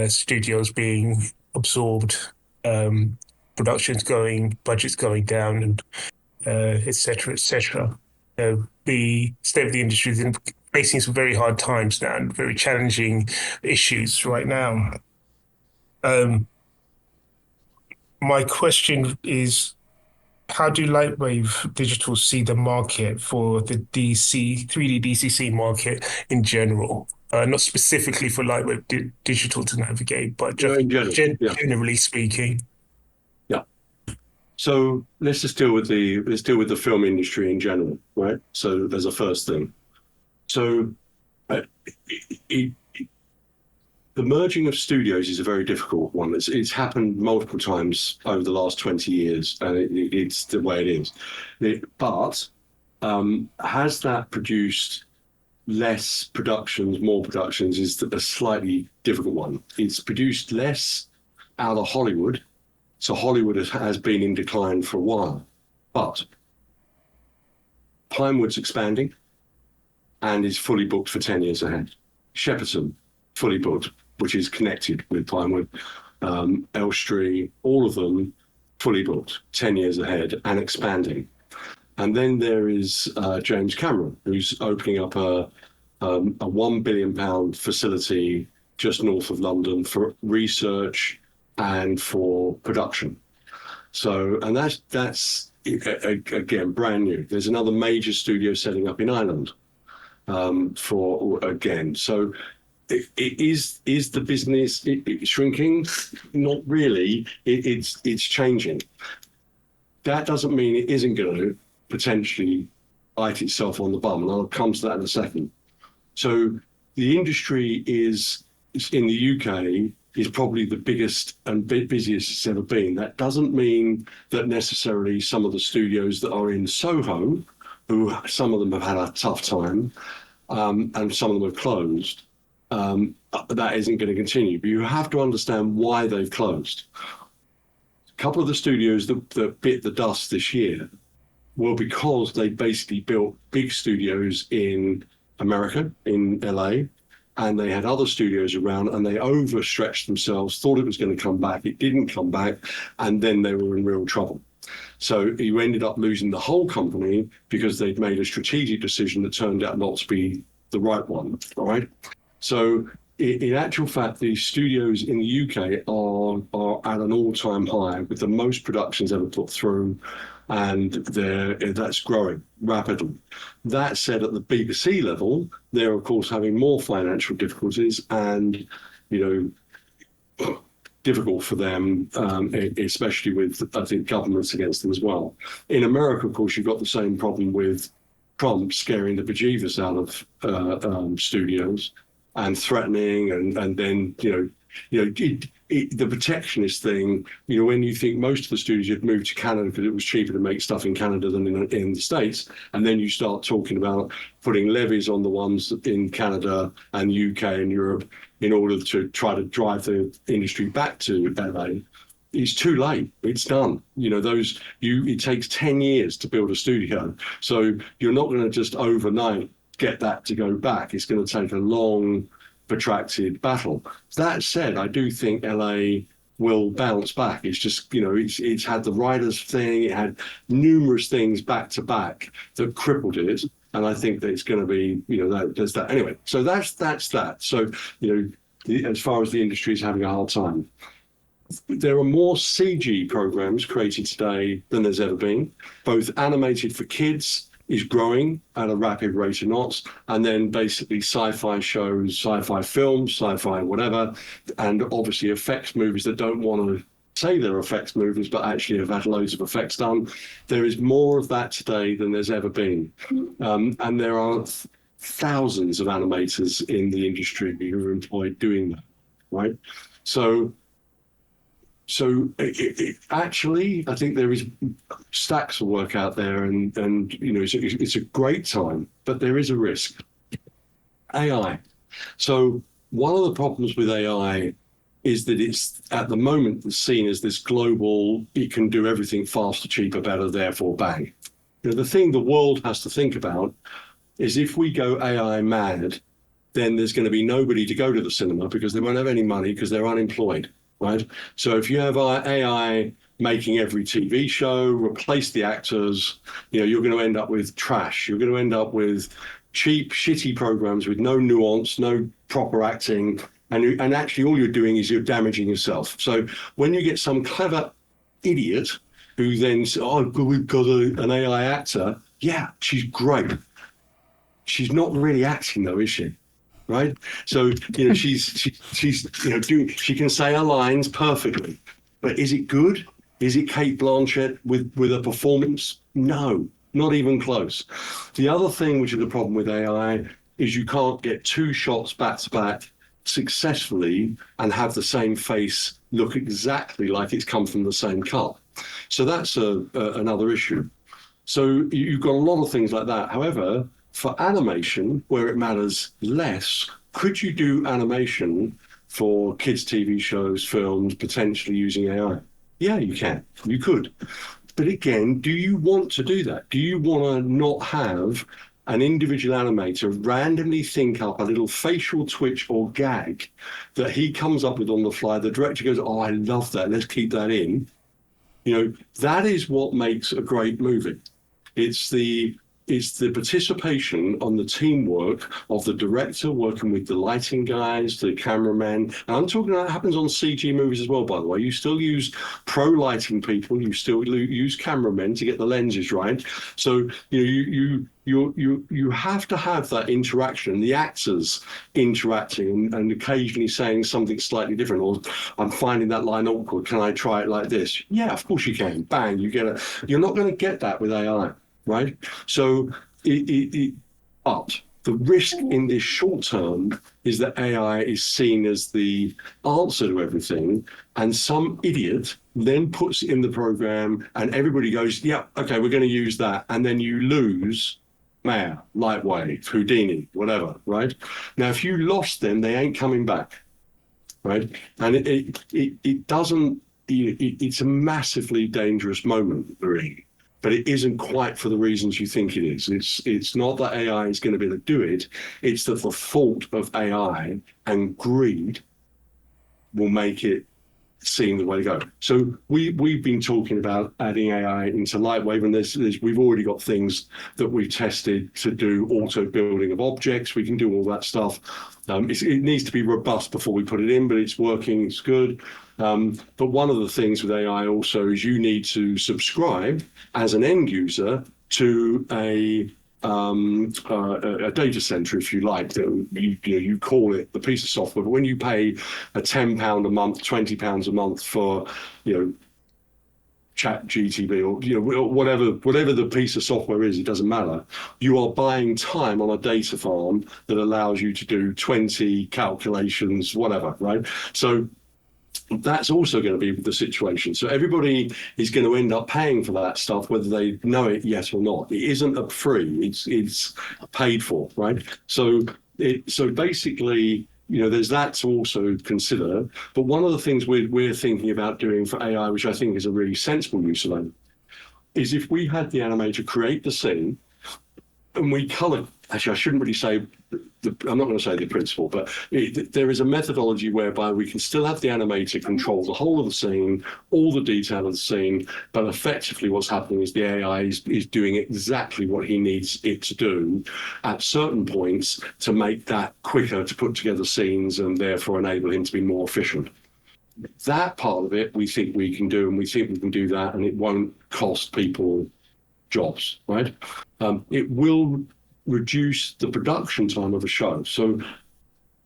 E: studios being absorbed, productions going, budgets going down, and et cetera, the state of the industry is facing some very hard times now and very challenging issues right now. My question is, how do LightWave Digital see the market for the 3D DCC market in general? Not specifically for LightWave Digital to navigate, but just generally speaking.
B: Yeah. So let's deal with the film industry in general, right? So there's a first thing. So the merging of studios is a very difficult one. It's happened multiple times over the last 20 years, and it's the way it is. But has that produced less productions, more productions, is a slightly difficult one. It's produced less out of Hollywood. So Hollywood has been in decline for a while. But Pinewood's expanding and is fully booked for 10 years ahead. Shepperton, fully booked, which is connected with Pinewood. Elstree, all of them fully booked, 10 years ahead and expanding. And then there is James Cameron, who's opening up a £1 billion facility just north of London for research and for production. So, and that's again, brand new. There's another major studio setting up in Ireland So is the business shrinking? Not really. It's changing. That doesn't mean it isn't going to potentially bite itself on the bum, and I'll come to that in a second. So the industry is in the UK is probably the biggest and busiest it's ever been. That doesn't mean that necessarily some of the studios that are in Soho, some of them have had a tough time, and some of them have closed, that isn't going to continue. But you have to understand why they've closed. A couple of the studios that bit the dust this year were because they basically built big studios in America, in LA, and they had other studios around, and they overstretched themselves, thought it was going to come back, it didn't come back, and then they were in real trouble. So you ended up losing the whole company because they'd made a strategic decision that turned out not to be the right one, all right? So in actual fact, the studios in the UK are at an all-time high with the most productions ever put through, and that's growing rapidly. That said, at the BBC level, they're of course having more financial difficulties, and difficult for them, especially with, I think, governments against them as well. In America, of course, you've got the same problem with Trump scaring the bejesus out of studios and threatening, and then the protectionist thing. When you think most of the studios had moved to Canada because it was cheaper to make stuff in Canada than in the States, and then you start talking about putting levies on the ones in Canada and UK and Europe in order to try to drive the industry back to LA. It's too late. It's done. It takes 10 years to build a studio. So you're not going to just overnight get that to go back. It's going to take a long, protracted battle. That said, I do think LA will bounce back. It's just, it's had the writers thing. It had numerous things back to back that crippled it. And I think that it's going to be, there's that. Anyway, so that's that. So, as far as the industry is having a hard time. There are more CG programs created today than there's ever been. Both animated for kids is growing at a rapid rate of knots, and then basically sci-fi shows, sci-fi films, sci-fi whatever, and obviously effects movies that don't want to say they're effects movies, but actually have had loads of effects done. There is more of that today than there's ever been. And there are thousands of animators in the industry who are employed doing that, right? So actually, I think there is stacks of work out there, and it's a great time, but there is a risk. AI. So one of the problems with AI is that it's at the moment seen as this global, it can do everything faster, cheaper, better, therefore bang. The thing the world has to think about is if we go AI mad, then there's going to be nobody to go to the cinema because they won't have any money because they're unemployed, right? So if you have AI making every TV show, replace the actors, you're going to end up with trash. You're going to end up with cheap, shitty programs with no nuance, no proper acting. And actually all you're doing is you're damaging yourself. So when you get some clever idiot who then says, oh, we've got an AI actor. Yeah, she's great. She's not really acting though, is she? Right? So, she's she can say her lines perfectly, but is it good? Is it Kate Blanchett with a performance? No, not even close. The other thing, which is the problem with AI, is you can't get two shots back to back successfully and have the same face look exactly like it's come from the same cut. So that's another issue. So you've got a lot of things like that. However, for animation, where it matters less, could you do animation for kids' TV shows, films, potentially using AI? Yeah, you can. You could. But again, do you want to do that? Do you want to not have an individual animator randomly think up a little facial twitch or gag that he comes up with on the fly? The director goes, oh, I love that. Let's keep that in. That is what makes a great movie. It's the participation on the teamwork of the director working with the lighting guys, the cameramen. And I'm talking about, it happens on CG movies as well, by the way. You still use pro lighting people. You still use cameramen to get the lenses right. So, you have to have that interaction, the actors interacting and occasionally saying something slightly different, or I'm finding that line awkward. Can I try it like this? Yeah, of course you can. Bang, you're not going to get that with AI. Right? So, but the risk in this short term is that AI is seen as the answer to everything, and some idiot then puts it in the program and everybody goes, yeah, okay, we're going to use that. And then you lose Maya, LightWave, Houdini, whatever, right? Now, if you lost them, they ain't coming back, right? And it doesn't, it's a massively dangerous moment we're in. But it isn't quite for the reasons you think it is. It's not that AI is going to be able to do it. It's that the fault of AI and greed will make it seeing the way to go. So we've been talking about adding AI into LightWave, and we've already got things that we've tested to do auto building of objects. We can do all that stuff. It needs to be robust before we put it in, but it's working, it's good. But one of the things with AI also is you need to subscribe as an end user to a data center, if you like. You call it the piece of software, but when you pay a £10 a month, £20 a month for, Chat GTB or whatever the piece of software is, it doesn't matter. You are buying time on a data farm that allows you to do 20 calculations, whatever, right? So that's also going to be the situation. So everybody is going to end up paying for that stuff, whether they know it yet or not. It isn't a free; it's paid for, right? So basically, there's that to also consider. But one of the things we're thinking about doing for AI, which I think is a really sensible use of it, is if we had the animator create the scene and we color. Actually, I shouldn't really say. I'm not going to say the principle, but there is a methodology whereby we can still have the animator control the whole of the scene, all the detail of the scene, but effectively what's happening is the AI is doing exactly what he needs it to do at certain points to make that quicker to put together scenes and therefore enable him to be more efficient. That part of it we think we can do, and we think we can do that, and it won't cost people jobs, right? It will reduce the production time of a show. So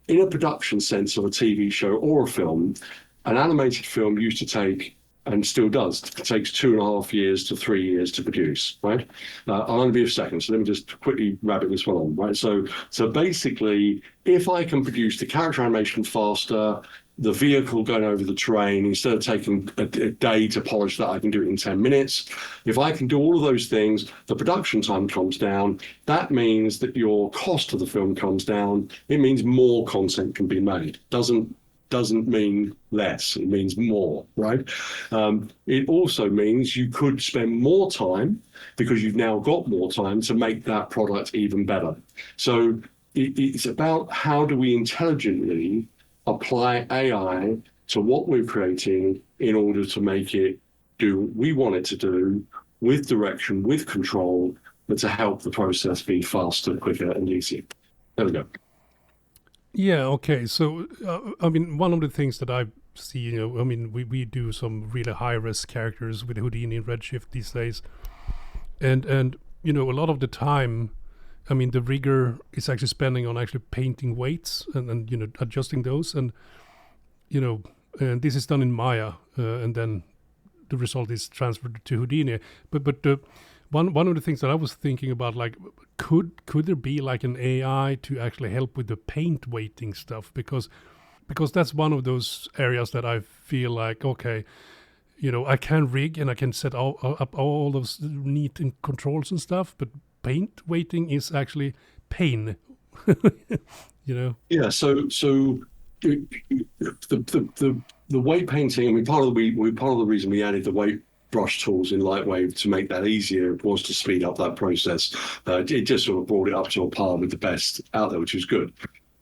B: in a production sense of a TV show or a film, an animated film used to take, and still does, it takes 2.5 years to 3 years to produce, right? I'll only be a second, so let me just quickly rabbit this one on, right? So basically, if I can produce the character animation faster, the vehicle going over the terrain, instead of taking a day to polish that, I can do it in 10 minutes. If I can do all of those things, the production time comes down. That means that your cost of the film comes down. It means more content can be made. Doesn't mean less, it means more, right? It also means you could spend more time, because you've now got more time to make that product even better. So it's about how do we intelligently apply AI to what we're creating in order to make it do what we want it to do, with direction, with control, but to help the process be faster, quicker, and easier. There we go.
A: Yeah, okay. So, one of the things that I see, we do some really high-res characters with Houdini and Redshift these days. And a lot of the time, the rigger is actually spending on actually painting weights and adjusting those. And, and this is done in Maya, and then the result is transferred to Houdini. But one of the things that I was thinking about, like, could there be like an AI to actually help with the paint weighting stuff? Because that's one of those areas that I feel like, okay, I can rig and I can set up all those neat controls and stuff, but paint weighting is actually pain.
B: Yeah. So the weight painting. Part of the reason we added the weight brush tools in LightWave to make that easier was to speed up that process. It just sort of brought it up to a par with the best out there, which is good.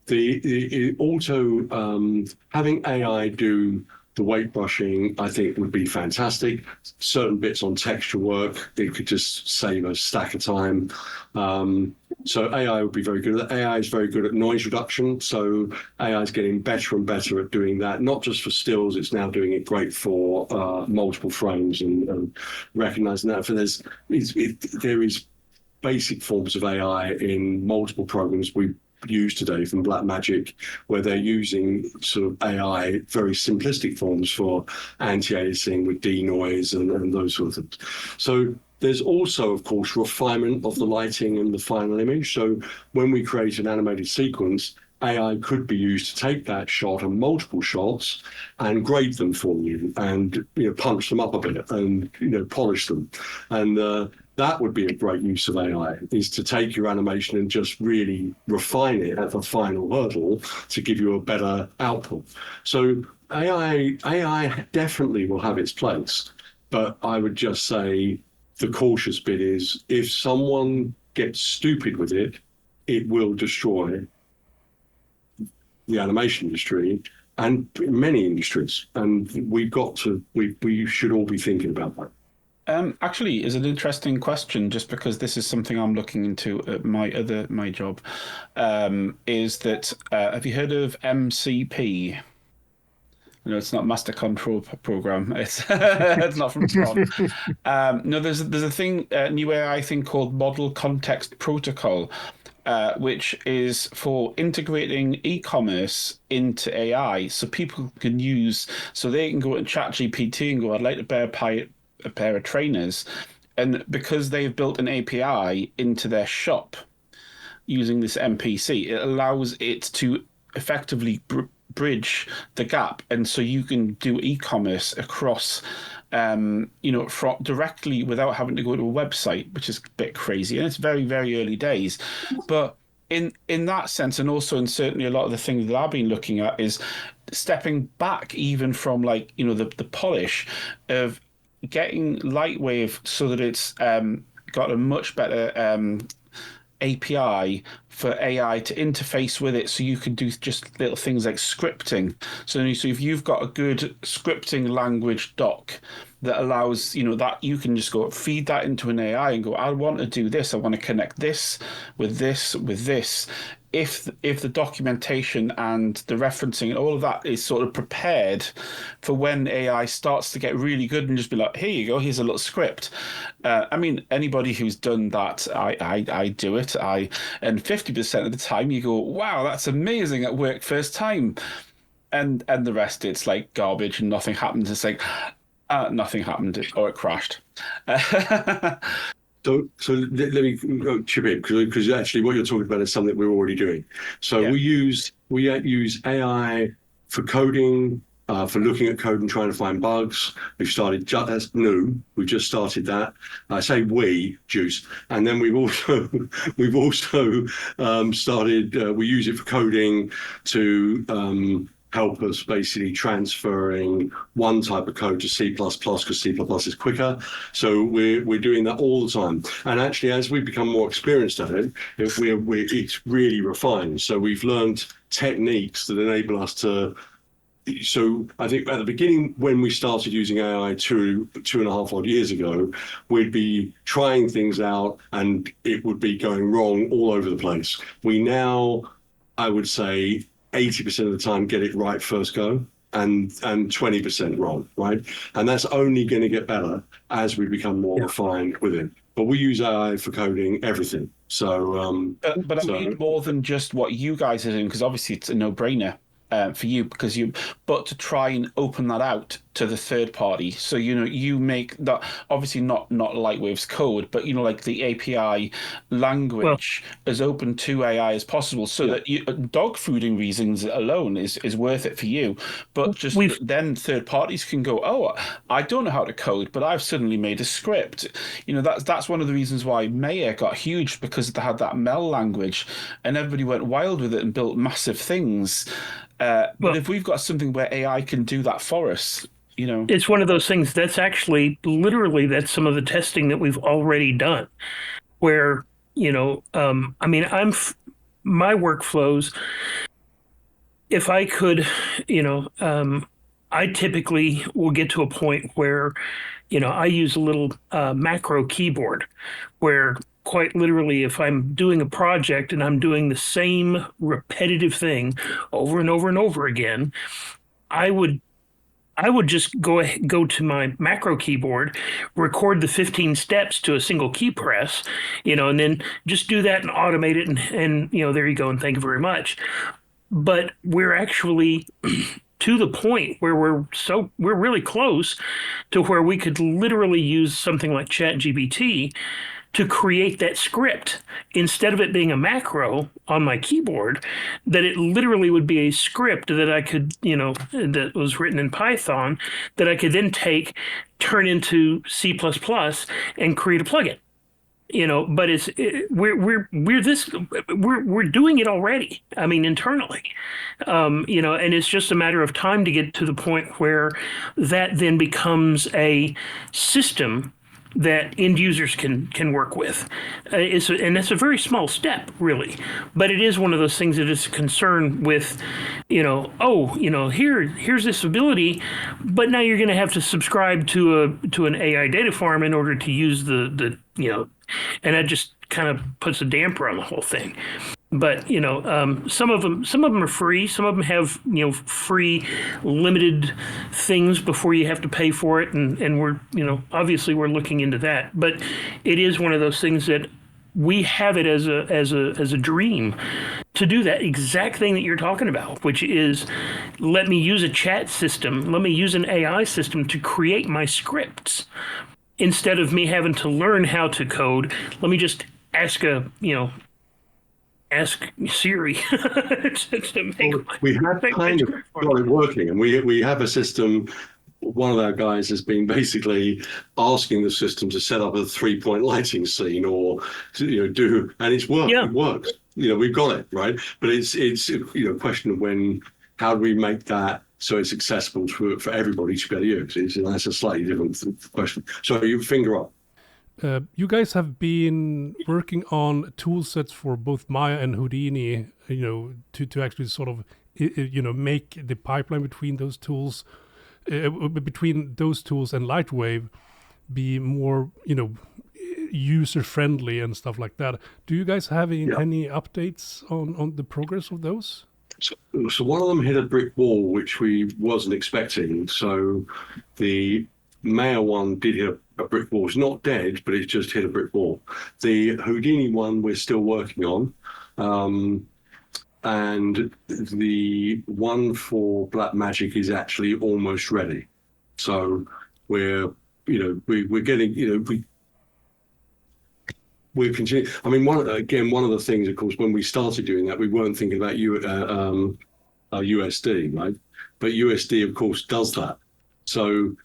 B: The auto having AI do the weight brushing, I think, would be fantastic. Certain bits on texture work, it could just save a stack of time. So AI would be very good at that. AI is very good at noise reduction. So AI is getting better and better at doing that, not just for stills, it's now doing it great for multiple frames and recognizing that. There is basic forms of AI in multiple programs we use today from Blackmagic, where they're using sort of AI, very simplistic forms for anti-aliasing with denoise and those sorts of things. So there's also, of course, refinement of the lighting and the final image. So when we create an animated sequence, AI could be used to take that shot and multiple shots and grade them for you and punch them up a bit and polish them. And that would be a great use of AI, is to take your animation and just really refine it at the final hurdle to give you a better output. So AI definitely will have its place, but I would just say the cautious bit is if someone gets stupid with it, it will destroy the animation industry, and many industries. And we should all be thinking about that.
D: Actually, is an interesting question, just because this is something I'm looking into at my job. Is that have you heard of MCP? No, it's not Master Control Program. It's it's not from Tron. No, there's a thing, a new AI thing called Model Context Protocol, which is for integrating e-commerce into AI, so people can use, so they can go to ChatGPT and go, I'd like to buy a pair of trainers, and because they've built an API into their shop using this MPC, it allows it to effectively bridge the gap, and so you can do e-commerce across directly without having to go to a website, which is a bit crazy, and it's very, very early days. But in that sense, and also in certainly a lot of the things that I've been looking at, is stepping back even from the polish of getting LightWave so that it's got a much better API for AI to interface with it, so you can do just little things like scripting. So if you've got a good scripting language doc that allows, that you can just go feed that into an AI and go, I want to do this. I want to connect this with this with this. If the documentation and the referencing and all of that is sort of prepared for when AI starts to get really good, and just be like, here you go, here's a little script. I mean, anybody who's done that, I do it. And 50% of the time you go, wow, that's amazing, it worked first time. And the rest, it's like garbage and nothing happens. It's like, nothing happened, or it crashed.
B: So let me chip in, because actually what you're talking about is something we're already doing. So we use AI for coding, for looking at code and trying to find bugs. We've started, that's new. We've just started that. I say we, Deuce, and then we've also started. We use it for coding to help us basically transferring one type of code to C++, because C++ is quicker. So we're doing that all the time. And actually, as we become more experienced at it, it's really refined. So we've learned techniques that enable us to. So I think at the beginning, when we started using AI two and a half odd years ago, we'd be trying things out and it would be going wrong all over the place. We now, I would say, 80% of the time get it right first go, and 20% wrong, right? And that's only going to get better as we become more refined with it. But we use AI for coding everything. So,
D: but I mean more than just what you guys are doing, because obviously it's a no-brainer for you, but to try and open that out to the third party. So, you make that, obviously not LightWave's code, but, like the API language as open to AI as possible, so that dog fooding reasons alone is worth it for you. But then third parties can go, oh, I don't know how to code, but I've suddenly made a script. That's one of the reasons why Maya got huge, because they had that Mel language and everybody went wild with it and built massive things. But if we've got something where AI can do that for us,
C: it's one of those things that's actually literally, that's some of the testing that we've already done, where, I mean, my workflows, if I could, I typically will get to a point where, I use a little macro keyboard where, quite literally, if I'm doing a project and I'm doing the same repetitive thing over and over and over again, I would just go to my macro keyboard, record the 15 steps to a single key press, and then just do that and automate it, and there you go, and thank you very much. But we're actually to the point where we're really close to where we could literally use something like ChatGPT to create that script, instead of it being a macro on my keyboard, that it literally would be a script that I could, that was written in Python, that I could then turn into C++ and create a plugin. But we're doing it already. I mean, internally, and it's just a matter of time to get to the point where that then becomes a system that end users can work with. And that's a very small step, really. But it is one of those things that is a concern with, here's this ability, but now you're going to have to subscribe to an AI data farm in order to use the and that just kind of puts a damper on the whole thing. But some of them are free. Some of them have free limited things before you have to pay for it, and we're obviously we're looking into that. But it is one of those things that we have it as a dream to do that exact thing that you're talking about, which is let me use a chat system, let me use an AI system to create my scripts instead of me having to learn how to code. Let me just ask Siri to make.
B: We have kind of got it working, and we have a system. One of our guys has been basically asking the system to set up a 3-point lighting scene, or to, and it's worked.
C: Yeah.
B: It works. We've got it right, but it's a question of how do we make that so it's accessible for everybody to be able to use. That's a slightly different question. So you finger up.
A: You guys have been working on tool sets for both Maya and Houdini, to actually sort of, make the pipeline between those tools, and LightWave be more, user friendly and stuff like that. Do you guys have any updates on the progress of those?
B: So one of them hit a brick wall, which we wasn't expecting. So the Maya one did hit a brick wall. It's not dead, but it's just hit a brick wall. The Houdini one we're still working on. And the one for Black Magic is actually almost ready. So we're getting, we're continuing. I mean, one of the things, of course, when we started doing that, we weren't thinking about USD, right? But USD, of course, does that. So,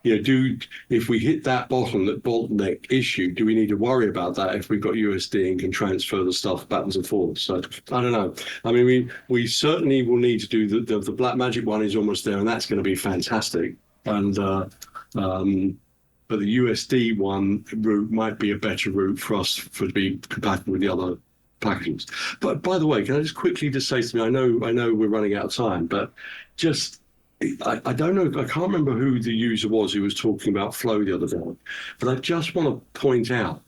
B: if we hit that bottleneck issue, do we need to worry about that if we've got USD and can transfer the stuff backwards and forwards? So I don't know. I mean, we certainly will need to do the Black Magic one is almost there, and that's going to be fantastic. And but the USD one route might be a better route for us to be compatible with the other packages. But by the way, can I just quickly say to me, I know we're running out of time, but just I don't know, I can't remember who the user was who was talking about flow the other day, but I just want to point out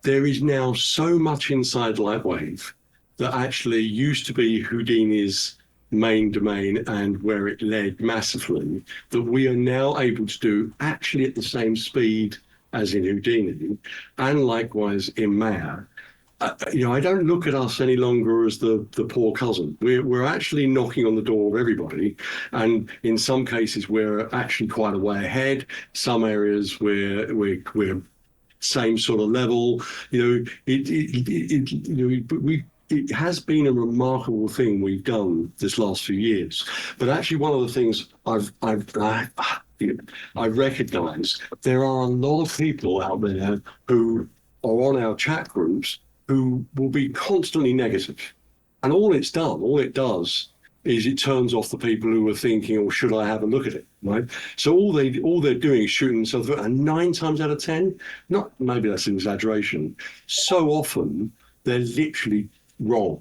B: there is now so much inside LightWave that actually used to be Houdini's main domain and where it led massively, that we are now able to do actually at the same speed as in Houdini, and likewise in Maya. I don't look at us any longer as the poor cousin. We're actually knocking on the door of everybody, and in some cases we're actually quite a way ahead. Some areas we're same sort of level. It has been a remarkable thing we've done this last few years. But actually, one of the things I recognise, there are a lot of people out there who are on our chat groups who will be constantly negative. And all it does is it turns off the people who are thinking, oh, should I have a look at it, right? So all they're doing is shooting themselves, and 9 times out of 10, maybe that's an exaggeration, so often they're literally wrong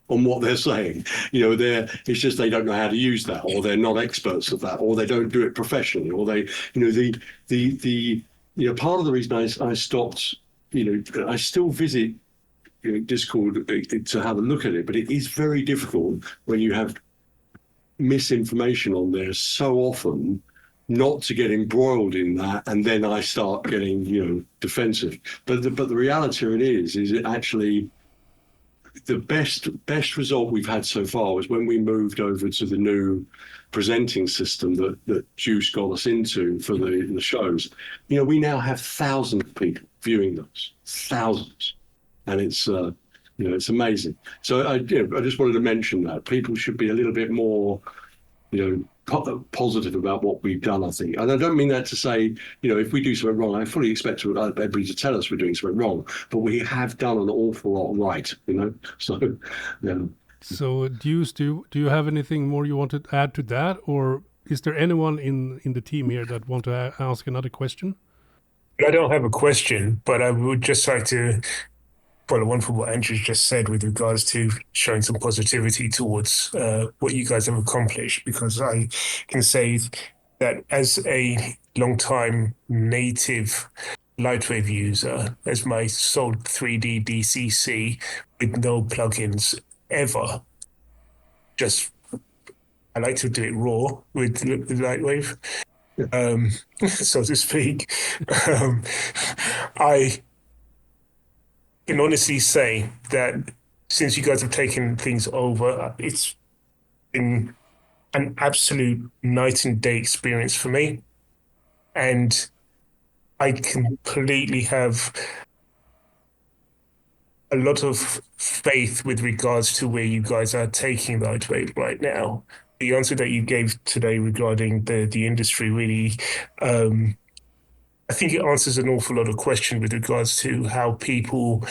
B: on what they're saying. It's just they don't know how to use that, or they're not experts at that, or they don't do it professionally, or they, part of the reason I stopped, I still visit Discord to have a look at it, but it is very difficult when you have misinformation on there so often not to get embroiled in that, and then I start getting defensive. But the reality of it is it actually the best result we've had so far was when we moved over to the new presenting system that Deuce got us into for the shows. We now have thousands of people viewing those, thousands, and it's it's amazing. So I just wanted to mention that people should be a little bit more positive about what we've done, I think. And I don't mean that to say, if we do something wrong, I fully expect everybody to tell us we're doing something wrong, but we have done an awful lot right, so,
A: So, Deuce, do you have anything more you want to add to that? Or is there anyone in the team here that want to ask another question?
E: I don't have a question, but I would just like to follow on from what Andrew's just said with regards to showing some positivity towards what you guys have accomplished, because I can say that as a long-time native LightWave user, as my sole 3D DCC with no plugins ever, just I like to do it raw with LightWave, so to speak. I can honestly say that since you guys have taken things over, it's been an absolute night and day experience for me. And I completely have a lot of faith with regards to where you guys are taking LightWave right now. The answer that you gave today regarding the industry really, I think it answers an awful lot of questions with regards to how people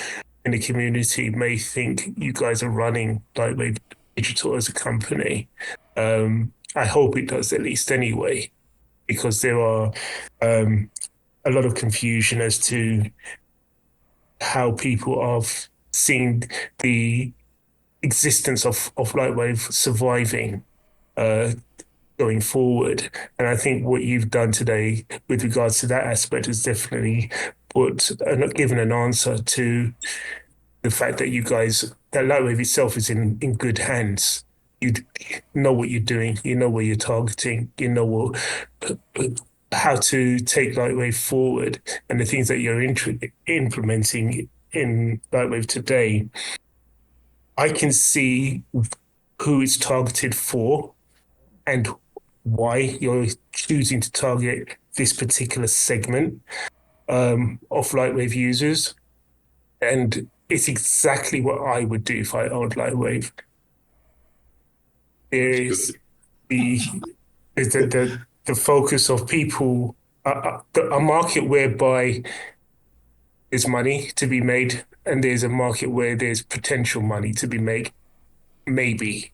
E: in the community may think you guys are running LightWave Digital as a company. I hope it does, at least anyway, because there are a lot of confusion as to how people are seeing the existence of LightWave surviving going forward. And I think what you've done today with regards to that aspect has definitely given an answer to the fact that that LightWave itself is in good hands. You know what you're doing, you know where you're targeting, you know how to take LightWave forward, and the things that you're implementing in LightWave today. I can see who it's targeted for and why you're choosing to target this particular segment of LightWave users. And it's exactly what I would do if I owned LightWave. There is the focus of people, a market whereby there's money to be made, and there's a market where there's potential money to be made, maybe.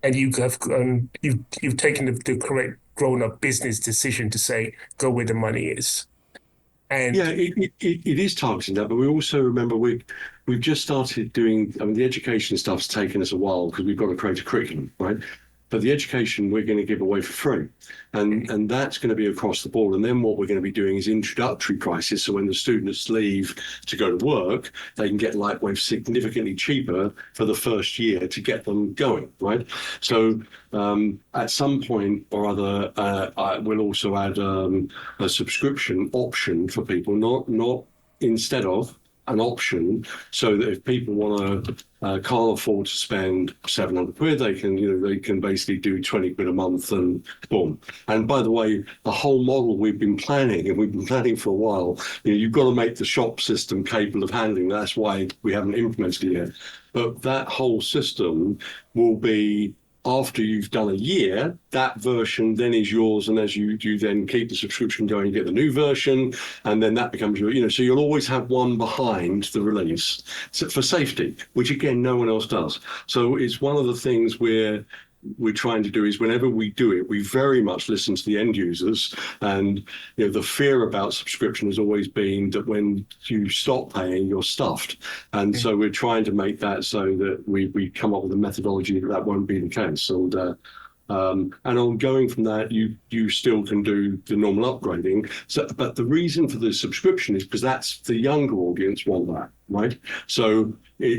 E: And you've taken the correct grown-up business decision to say, go where the money is. And
B: yeah, it is targeting that, but we also remember we've just started doing. I mean, the education stuff's taken us a while because we've got to create a curriculum, right? But the education we're going to give away for free, and that's going to be across the board. And then what we're going to be doing is introductory prices. So when the students leave to go to work, they can get LightWave significantly cheaper for the first year to get them going, right? So at some point or other, we'll also add a subscription option for people, not instead of an option, so that if people want to can't afford to spend 700 quid, they can basically do 20 quid a month and boom. And by the way, the whole model we've been planning for a while. You've got to make the shop system capable of handling. That's why we haven't implemented it yet. But that whole system will be, after you've done a year, that version then is yours, and as you then keep the subscription going, you get the new version, and then that becomes your, so you'll always have one behind the release for safety, which again, no one else does. So it's one of the things we're trying to do is whenever we do it, we very much listen to the end users. And the fear about subscription has always been that when you stop paying, you're stuffed. And so we're trying to make that so that we come up with a methodology that won't be the case. And on going from that, you still can do the normal upgrading. So, but the reason for the subscription is because that's the younger audience want that, right? So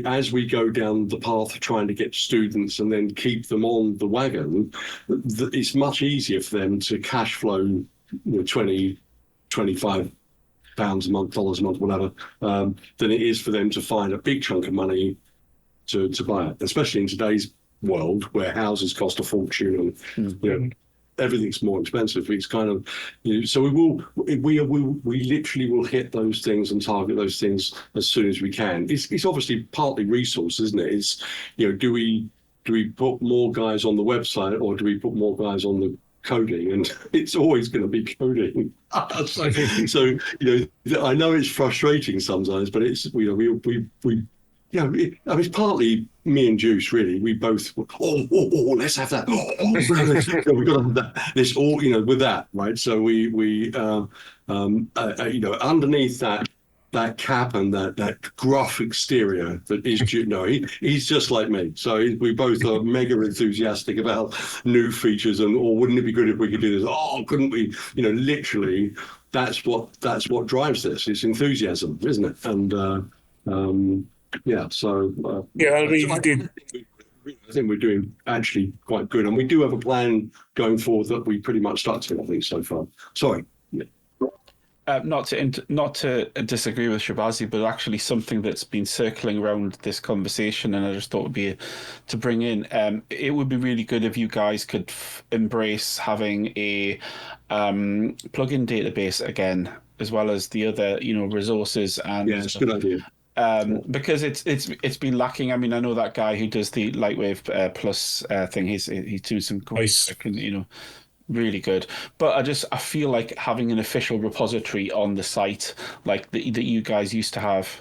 B: as we go down the path of trying to get students and then keep them on the wagon, it's much easier for them to cash flow 20, 25 pounds a month, dollars a month, whatever, than it is for them to find a big chunk of money to buy it, especially in today's world where houses cost a fortune and everything's more expensive. It's kind of so we literally will hit those things and target those things as soon as we can. It's obviously partly resource, isn't it? It's do we put more guys on the website or do we put more guys on the coding? And it's always going to be coding. so I know it's frustrating sometimes, but it's we yeah, I mean, it's partly me and Juice, really. We both, let's have that. We've got to have that. This all, with that, right? So underneath that cap and that gruff exterior that is, he's just like me. So we both are mega enthusiastic about new features, and wouldn't it be good if we could do this? Oh, couldn't we? Literally, that's what drives this. It's enthusiasm, isn't it? And yeah, so
E: Yeah, I mean,
B: I think we're doing actually quite good, and we do have a plan going forward that we pretty much stuck to, I think, so far. Sorry. Yeah.
D: Not to disagree with Shabazi, but actually something that's been circling around this conversation, and I just thought would be to bring in. It would be really good if you guys could embrace having a plugin database again, as well as the other resources. And
B: yeah, it's a good idea.
D: Because it's been lacking. I mean, I know that guy who does the LightWave Plus thing. He's doing some great work, really good. But I feel like having an official repository on the site like that you guys used to have.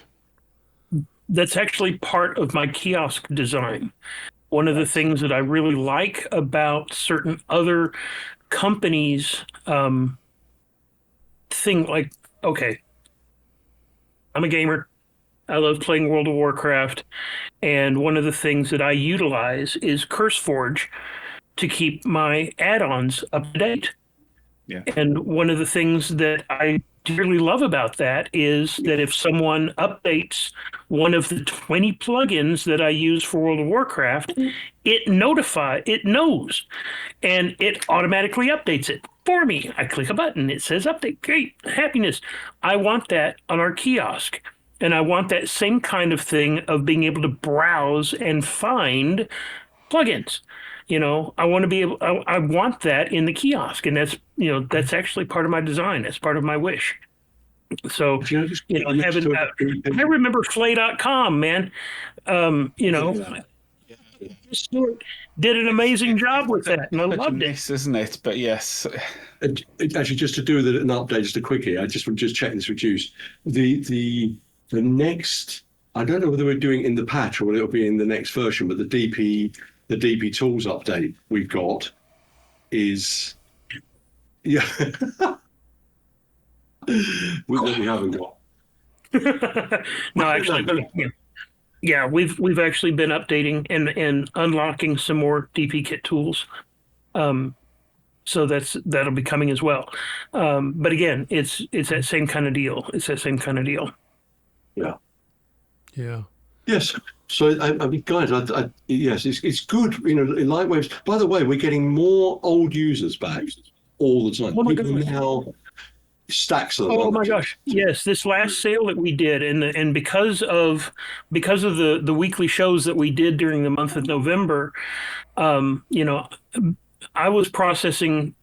C: That's actually part of my kiosk design. One of the things that I really like about certain other companies, okay, I'm a gamer. I love playing World of Warcraft. And one of the things that I utilize is CurseForge to keep my add-ons up to date.
D: Yeah.
C: And one of the things that I dearly love about that is that if someone updates one of the 20 plugins that I use for World of Warcraft, it knows, and it automatically updates it for me. I click a button, it says update, great, happiness. I want that on our kiosk. And I want that same kind of thing of being able to browse and find plugins. I want to be able. I want that in the kiosk, and that's actually part of my design. That's part of my wish. So having I remember Flay.com, man. Stuart did an amazing job with that, and I loved it.
D: Isn't it? But yes.
B: Actually, just to do an update, just a quickie. I just check this with Juice. The next, I don't know whether we're doing it in the patch or whether it'll be in the next version, but the DP tools update we've got is, yeah, we haven't got.
C: No, actually, yeah, we've actually been updating and unlocking some more DP kit tools. So that'll be coming as well. But again, it's that same kind of deal.
B: Yeah.
A: Yeah.
B: Yes. So I mean, guys, yes, it's good. In LightWaves. By the way, we're getting more old users back all the time.
C: Oh my
B: People
C: gosh.
B: now stacks of them.
C: Oh my gosh! Yes, this last sale that we did, and because of the weekly shows that we did during the month of November, I was processing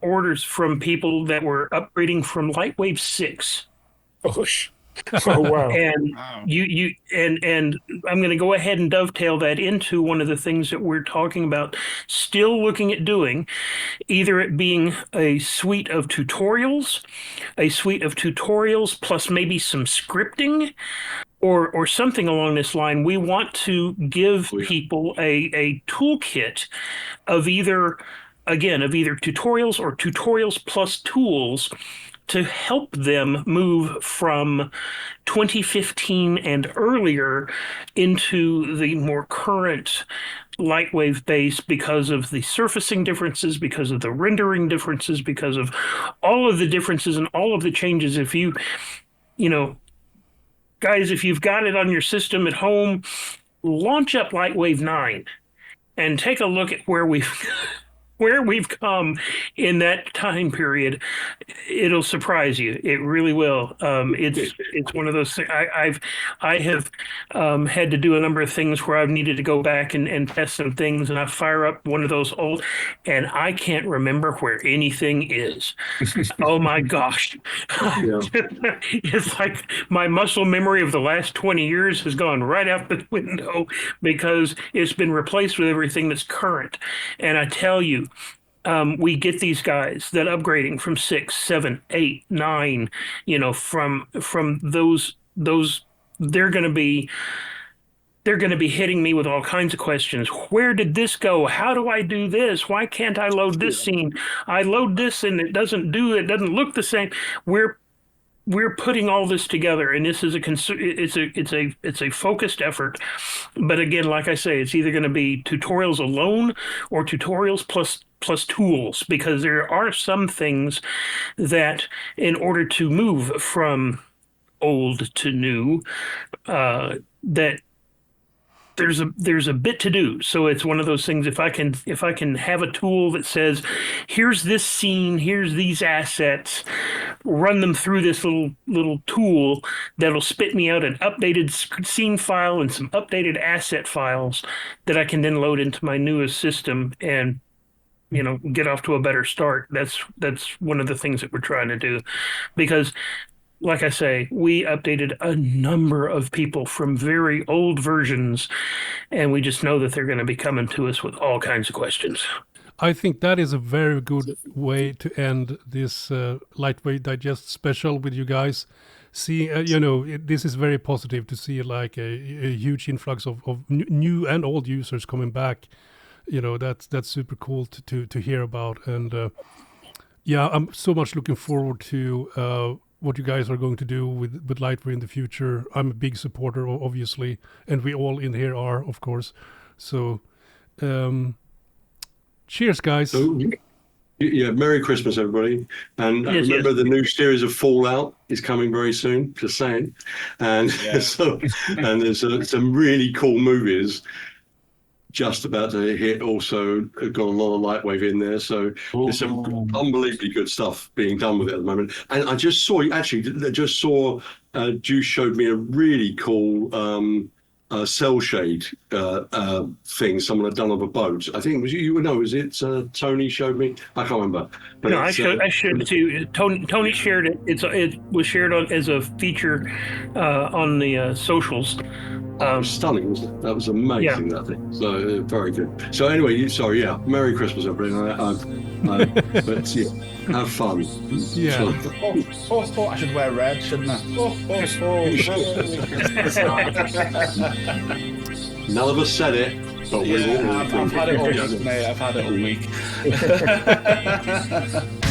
C: orders from people that were upgrading from LightWave 6.
E: Gosh. Oh wow!
C: And
D: Wow.
C: and I'm going to go ahead and dovetail that into one of the things that we're talking about. Still looking at doing, either it being a suite of tutorials plus maybe some scripting, or something along this line. We want to give people a toolkit of either tutorials or tutorials plus tools to help them move from 2015 and earlier into the more current LightWave base because of the surfacing differences, because of the rendering differences, because of all of the differences and all of the changes. If guys, if you've got it on your system at home, launch up LightWave 9 and take a look at where we've come in that time period. It'll surprise you. It really will. It's one of those things. I have had to do a number of things where I've needed to go back and test some things, and I fire up one of those old, and I can't remember where anything is. Oh my gosh.
B: Yeah.
C: It's like my muscle memory of the last 20 years has gone right out the window because it's been replaced with everything that's current. And I tell you, we get these guys that upgrading from 6, 7, 8, 9, from those they're going to be they're going to be hitting me with all kinds of questions. Where did this go? How do I do this? Why can't I load this scene? I load this and it doesn't look the same. We're putting all this together, and this is it's a focused effort. But again, like I say, it's either going to be tutorials alone or tutorials plus tools, because there are some things that, in order to move from old to new, that there's a bit to do. So it's one of those things. If I can have a tool that says, here's this scene, here's these assets, run them through this little tool that'll spit me out an updated scene file and some updated asset files that I can then load into my newest system and get off to a better start. That's one of the things that we're trying to do, because like I say, we updated a number of people from very old versions, and we just know that they're going to be coming to us with all kinds of questions.
A: I think that is a very good way to end this LightWave Digest special with you guys. See, this is very positive to see like a huge influx of new and old users coming back. That's super cool to hear about. And I'm so much looking forward to what you guys are going to do with LightWave in the future. I'm a big supporter, obviously, and we all in here are, of course. So, cheers, guys.
B: So, yeah, Merry Christmas, everybody. And
C: Yes,
B: remember,
C: yes.
B: the new series of Fallout is coming very soon, just saying. And and there's some really cool movies just about to hit. Also got a lot of LightWave in there, so there's some unbelievably good stuff being done with it at the moment. And I just saw Juice showed me a really cool cell shade thing someone had done on a boat. I think it was you. No, was it Tony showed me? I can't remember. But
C: No, I shared it too. Tony shared it. It was shared as a feature on the socials.
B: It was stunning, wasn't it? That was amazing, that thing. So very good. So anyway, Merry Christmas, everybody. But yeah, have fun.
A: Yeah.
D: I should wear red, shouldn't I?
B: None of us said it, but we all
D: I've had it all week, mate. I've had it all week.